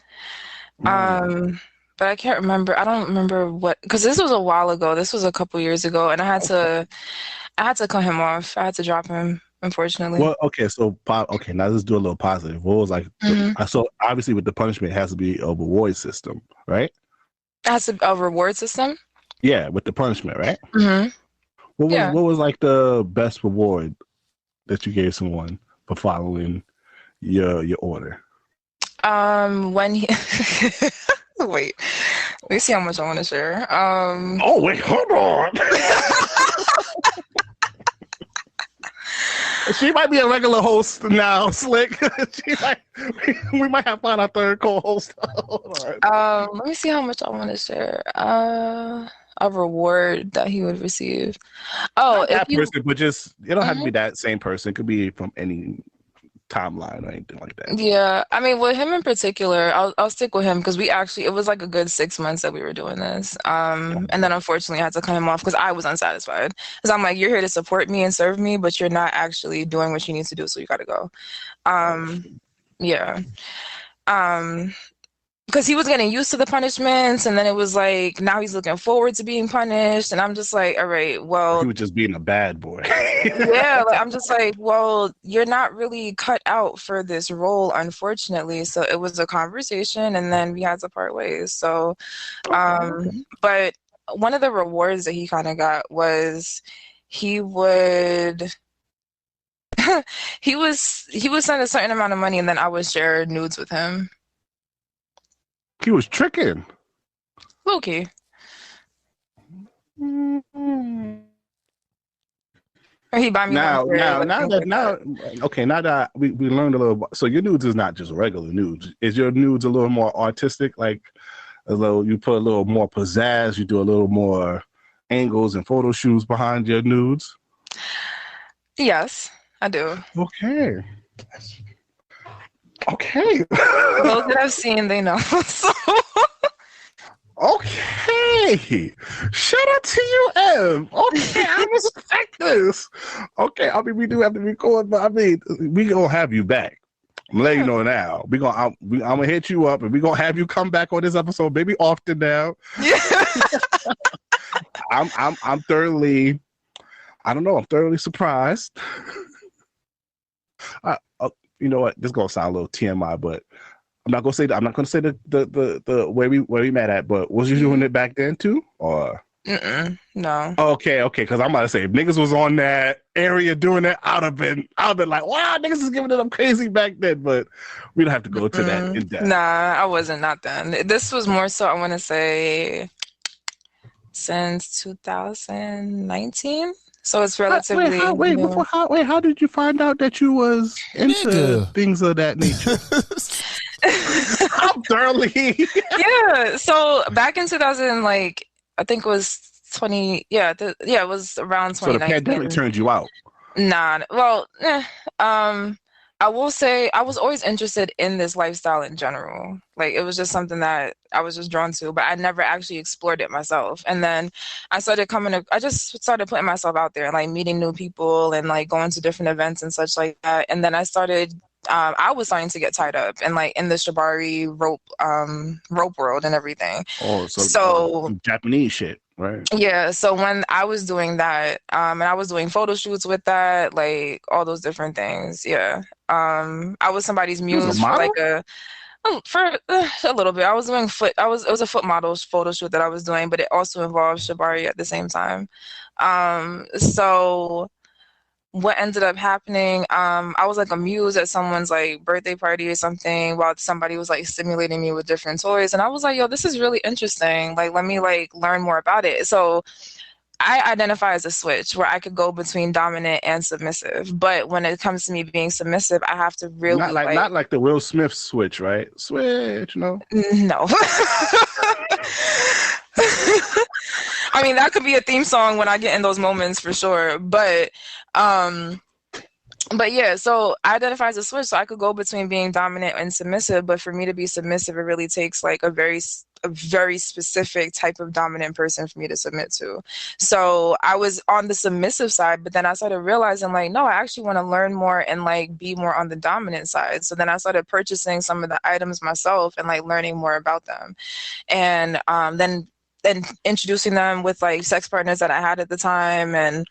But I can't remember. I don't remember what, because this was a while ago. This was a couple years ago, and I had to cut him off. I had to drop him, unfortunately. Well, okay, so now let's do a little positive. What was like? So obviously, with the punishment, it has to be a reward system, right? It has to be a reward system. Yeah, with the punishment, right? Mm-hmm. What was like the best reward that you gave someone for following your order? When he wait, let me see how much I want to share. Oh wait, hold on. She might be a regular host now, Slick. We might have found our third co-host. Let me see how much I want to share. A reward that he would receive. Oh, not that person, but just it don't have to be that same person. It could be from any timeline or anything like that. Yeah, I mean, with him in particular, I'll stick with him because it was like a good 6 months that we were doing this. And then unfortunately I had to cut him off because I was unsatisfied. Because I'm like, you're here to support me and serve me, but you're not actually doing what you need to do, so you gotta go. Yeah. Because he was getting used to the punishments, and then it was like, now he's looking forward to being punished, and I'm just like, all right, well... He was just being a bad boy. Yeah, like, I'm just like, well, you're not really cut out for this role, unfortunately, so it was a conversation, and then we had to part ways, so... But one of the rewards that he kind of got was he would... He would send a certain amount of money, and then I would share nudes with him. He was tricking. Low-key. Or he buy me Now that we learned a little. So your nudes is not just regular nudes. Is your nudes a little more artistic? Like you put a little more pizzazz. You do a little more angles and photo shoots behind your nudes. Yes, I do. Okay. Those that I've seen, they know. So. Okay. Shout out to you, Em. Okay, I respect this. Okay, I mean, we do have to record, but I mean, we gonna have you back. I'm letting you know now. I'm gonna hit you up, and we gonna have you come back on this episode, maybe often now. Yeah. I'm thoroughly. I don't know. I'm thoroughly surprised. You know what? This is gonna sound a little TMI, but I'm not gonna say that. I'm not gonna say the where we met at. But was you doing it back then too, or? No. Okay. Because I'm about to say if niggas was on that area doing that, I'd have been like, wow, niggas is giving it up crazy back then. But we don't have to go to that in depth. Nah, I wasn't not then. This was more so. I want to say since 2019. So it's relatively. How did you find out that you was into things of that nature? I'm thoroughly. Yeah. So back in 2000, like I think it was 20. Yeah. It was around 2019. So the pandemic turned you out. Nah. Well, I will say I was always interested in this lifestyle in general. Like it was just something that I was just drawn to, but I never actually explored it myself. And then I just started putting myself out there, like meeting new people and like going to different events and such like that. And then I was starting to get tied up and like in the shibari rope world and everything. Oh, so Japanese shit. Right. Yeah. So when I was doing that, and I was doing photo shoots with that, like all those different things. Yeah. I was somebody's muse for like a little bit. I was doing it was a foot model photo shoot that I was doing, but it also involved shibari at the same time. So what ended up happening, I was like a muse at someone's like birthday party or something while somebody was like stimulating me with different toys. And I was like, yo, this is really interesting. Like, let me like learn more about it. So I identify as a switch where I could go between dominant and submissive. But when it comes to me being submissive, I have to really not like the Will Smith switch, right? Switch, no. No. I mean, that could be a theme song when I get in those moments for sure. But yeah, so I identify as a switch, so I could go between being dominant and submissive. But for me to be submissive, it really takes like a very specific type of dominant person for me to submit to. So I was on the submissive side, but then I started realizing like, no, I actually want to learn more and like be more on the dominant side. So then I started purchasing some of the items myself and like learning more about them. And then introducing them with like sex partners that I had at the time, and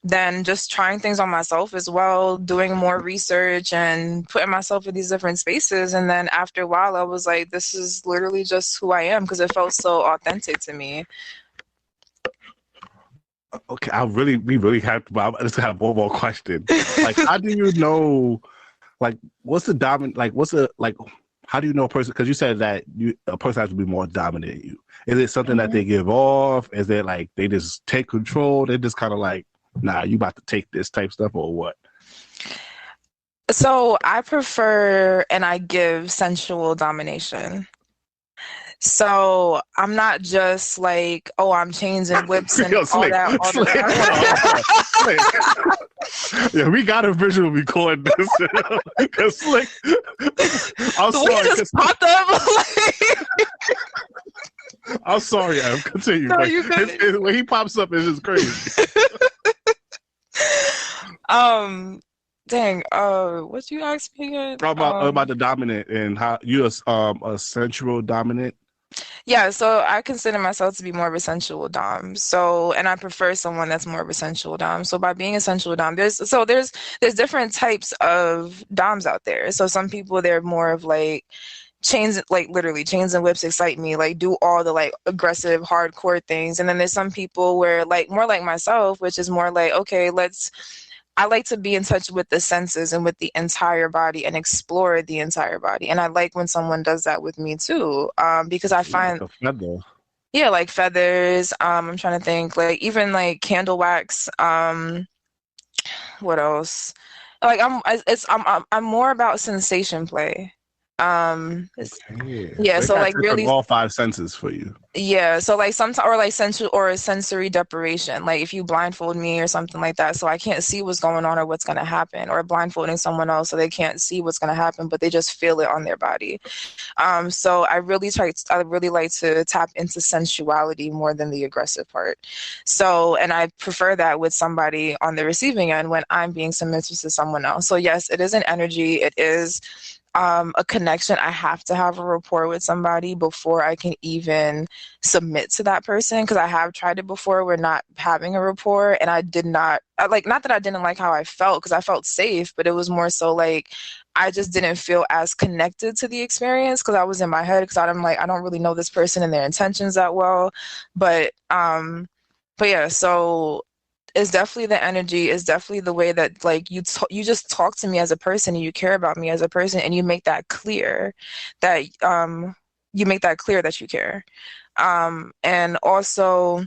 then just trying things on myself as well, doing more research and putting myself in these different spaces. And then after a while, I was like, this is literally just who I am, because it felt so authentic to me. Okay, we really have to, I just have one more question. Like, how do you know, like, what's the dominant, like, how do you know a person, because you said that a person has to be more dominant than you. Is it something that they give off? Is it like they just take control? They just kind of like, nah, you about to take this type stuff, or what? So I prefer and I give sensual domination. So I'm not just like, oh, I'm changing whips and all that. Yeah, we got a visual record this. Because Slick, I'm sorry. Just popped up. I'm sorry, Adam. Continue. No, when he pops up, it's just crazy. Dang. What you asked me again? About the dominant and how you're a sensual dominant. Yeah, so I consider myself to be more of a sensual dom. So, and I prefer someone that's more of a sensual dom. So by being a sensual dom, there's different types of doms out there. So some people, they're more of like chains, like literally chains and whips excite me, like do all the like aggressive hardcore things. And then there's some people where like more like myself, which is more like, okay, I like to be in touch with the senses and with the entire body and explore the entire body. And I like when someone does that with me too, because I find, Like a feather. yeah, like feathers. I'm trying to think, like even like candle wax. What else? Like I'm more about sensation play. Okay. Yeah, So it so got like to touch really, all five senses for you. yeah, so like sometimes, or like sensory deprivation, like if you blindfold me or something like that, so I can't see what's going on or what's going to happen, or blindfolding someone else so they can't see what's going to happen, but they just feel it on their body. So I really like to tap into sensuality more than the aggressive part. So, and I prefer that with somebody on the receiving end when I'm being submissive to someone else. So yes, it is an energy. It is a connection. I have to have a rapport with somebody before I can even submit to that person, because I have tried it before. We're not having a rapport, and I did not like, not that I didn't like how I felt, because I felt safe, but it was more so like I just didn't feel as connected to the experience because I was in my head, because I'm like, I don't really know this person and their intentions that well. But yeah, so it's definitely the energy. It's definitely the way that like you just talk to me as a person, and you care about me as a person, and you make that clear that that you care. And also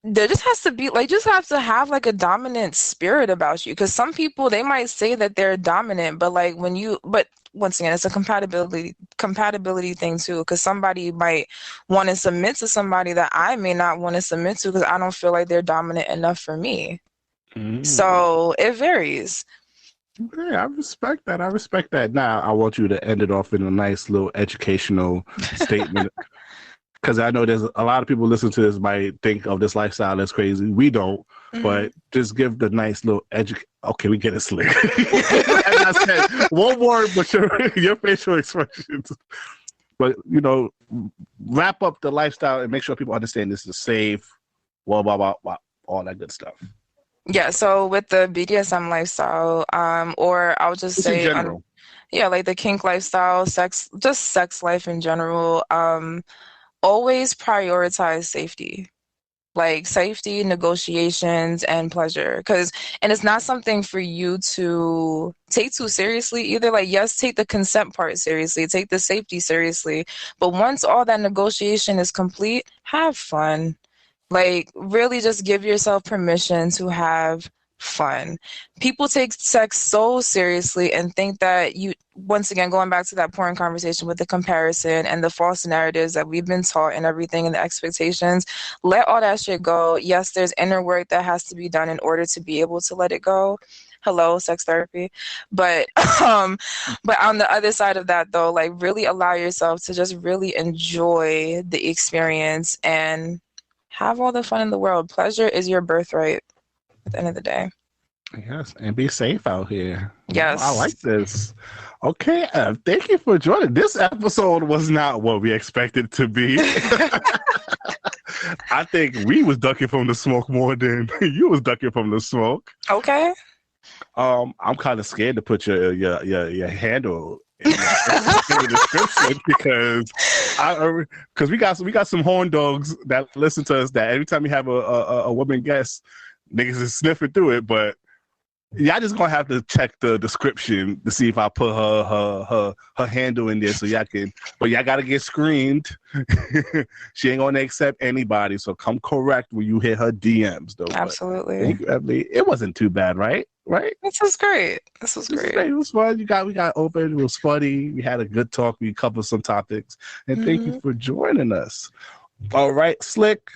there just has to be like, just have to have like a dominant spirit about you, because some people, they might say that they're dominant, but like but once again, it's a compatibility thing too, because somebody might want to submit to somebody that I may not want to submit to, because I don't feel like they're dominant enough for me. So it varies. Okay, I respect that. I respect that. Now I want you to end it off in a nice little educational statement. Because I know there's a lot of people listening to this might think of this lifestyle as crazy. We don't, but just give the nice little Okay, we get it, Slick. As I said, one word, but your facial expressions. But, wrap up the lifestyle and make sure people understand this is safe, blah, blah, blah, blah, all that good stuff. Yeah, so with the BDSM lifestyle, or I'll just say, in general. Like the kink lifestyle, sex life in general, always prioritize safety. Like safety, negotiations, and pleasure. And it's not something for you to take too seriously either. Like, yes, take the consent part seriously, take the safety seriously. But once all that negotiation is complete, have fun. Like, really just give yourself permission to have fun. People take sex so seriously and think that once again, going back to that porn conversation with the comparison and the false narratives that we've been taught and everything and the expectations, let all that shit go. Yes, there's inner work that has to be done in order to be able to let it go. Hello, sex therapy. But on the other side of that though, like really allow yourself to just really enjoy the experience and have all the fun in the world. Pleasure is your birthright at the end of the day. Yes, and be safe out here. Yes. I like this. Okay, thank you for joining. This episode was not what we expected it to be. I think we was ducking from the smoke more than you was ducking from the smoke. Okay. I'm kind of scared to put your handle in the description because we got some horn dogs that listen to us that every time we have a woman guest, niggas is sniffing through it, but y'all just gonna have to check the description to see if I put her handle in there so y'all can. But y'all gotta get screened. She ain't gonna accept anybody, so come correct when you hit her DMs, though. Absolutely. Thank you, Emily. It wasn't too bad, right? This was great. It was fun. We got open. It was funny. We had a good talk. We covered some topics, and thank you for joining us. All right, Slick.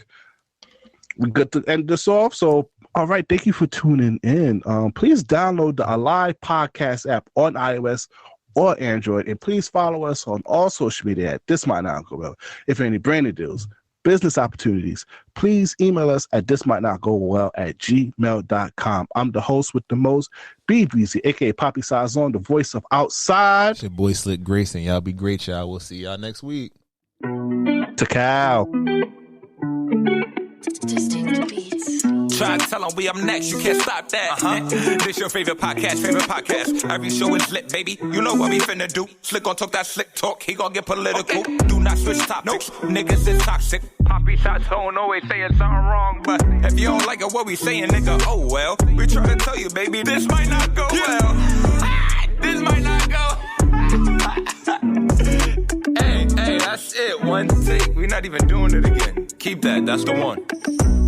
We good to end this off. So, all right, thank you for tuning in. Please download the Alive Podcast app on iOS or Android, and please follow us on all social media at This Might Not Go Well. If any branded deals, business opportunities, please email us at thismightnotgowell@gmail.com. I'm the host with the most, B Breezy, aka Poppy Sazon, the voice of outside. It's your boy Slick Grayson. Y'all be great, y'all. We'll see y'all next week. To Cal. Distinct beats. Try to tell them we up next, you can't stop that. This your favorite podcast. Every show is lit, baby. You know what we finna do. Slick gon' talk that slick talk, he gon' get political. Okay. Do not switch topics, niggas is toxic. Poppy shots don't always saying something wrong, but if you don't like it, what we saying, nigga, oh well. We try to tell you, baby, this might not go well. This might not go. Hey, that's it. One take. We're not even doing it again. Keep that. That's the one.